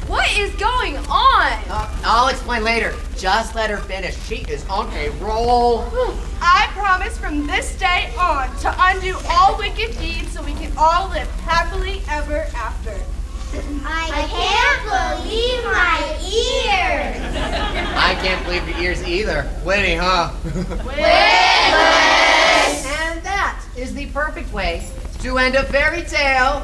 What is going on? I'll explain later. Just let her finish. She is on a roll. I promise from this day on to undo all wicked deeds so we can all live happily ever after. I can't believe my ears. I can't believe the ears either. Witty, huh? Witless. And that is the perfect way to end a fairy tale.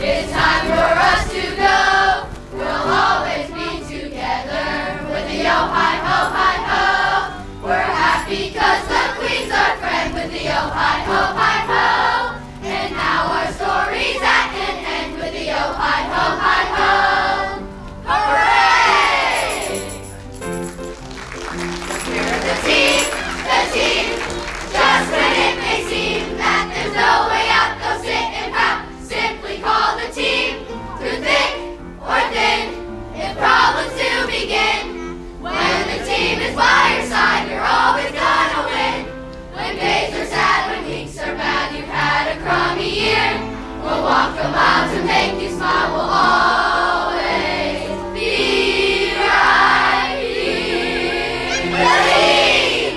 It's time for us to go. We'll always be together with the yo-hi-ho, hi-ho. We're happy because the Queen's our friend with the yo-hi-ho, hi-ho. And now our story's at an end with the yo-hi-ho, hi-ho. Hooray! We're the team, just when it may seem that there's no way out, go sit and pout. Simply call the team, through thick or thin, if problems do begin. When the team is by your side, you're always gonna win. When days are sad, when weeks are bad, you've had a crummy year, we'll walk the miles and make you smile. We'll always be right here. The team!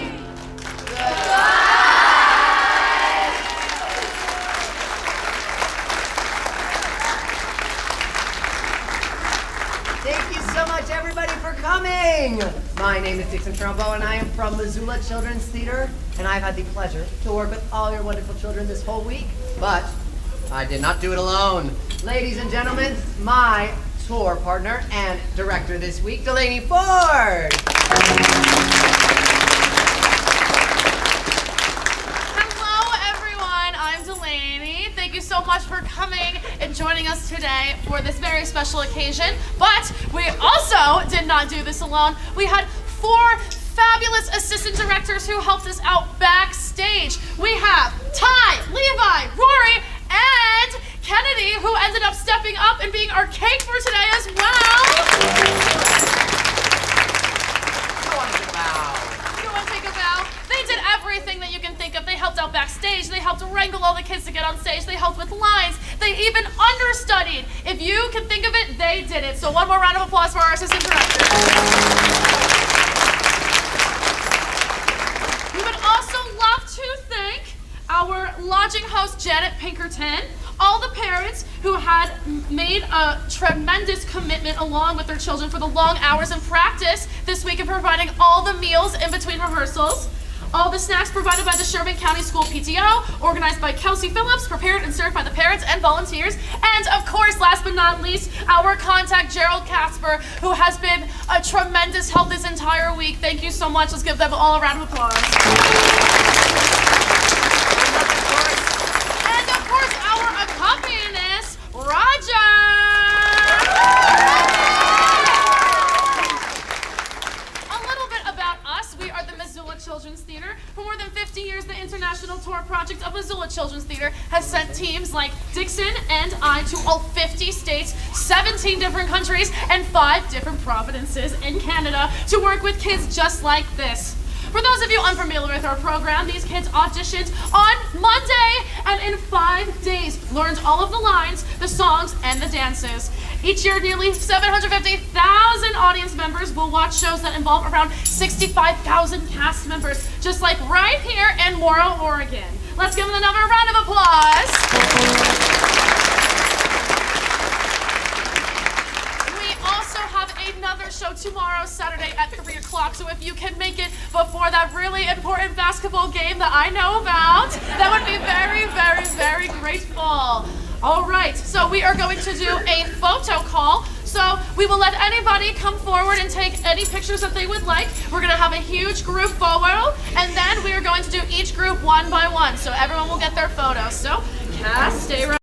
Thank you so much, everybody, for coming. My name is Dixon Trumbo, and I am from Missoula Children's Theater, and I've had the pleasure to work with all your wonderful children this whole week, but I did not do it alone. Ladies and gentlemen, my tour partner and director this week, Delaney Ford. Hello, everyone. I'm Delaney. Thank you so much for coming and joining us today for this very special occasion. But we also did not do this alone. We had 4 fabulous assistant directors who helped us out backstage. We have Ty, Levi, Rory, and Kennedy, who ended up stepping up and being our cake for today as well. Go on, take a bow. You want to take a bow? They did everything that you can think of. They helped out backstage. They helped wrangle all the kids to get on stage. They helped with lines. They even understudied. If you can think of it, they did it. So one more round of applause for our assistant directors. We would also love to thank our lodging host, Janet Pinkerton, all the parents who had made a tremendous commitment along with their children for the long hours of practice this week in providing all the meals in between rehearsals. All the snacks provided by the Sherman County School PTO, organized by Kelsey Phillips, prepared and served by the parents and volunteers. And of course, last but not least, our contact, Gerald Casper, who has been a tremendous help this entire week. Thank you so much. Let's give them all a round of applause. And of course, our accompanist, Roger. We are the Missoula Children's Theater. For more than 50 years, the International Tour Project of Missoula Children's Theater has sent teams like Dixon and I to all 50 states, 17 different countries, and 5 different provinces in Canada to work with kids just like this. For those of you unfamiliar with our program, these kids auditioned on Monday and in 5 days learned all of the lines, the songs, and the dances. Each year, nearly 750,000 audience members will watch shows that involve around 65,000 cast members, just like right here in Moro, Oregon. Let's give them another round of applause. We also have another show tomorrow, Saturday at 3 o'clock, so if you can make it before that really important basketball game that I know about, that would be very, very, very grateful. All right, so we are going to do a photo call. So we will let anybody come forward and take any pictures that they would like. We're gonna have a huge group photo, and then we are going to do each group one by one. So everyone will get their photos. So Cass, stay right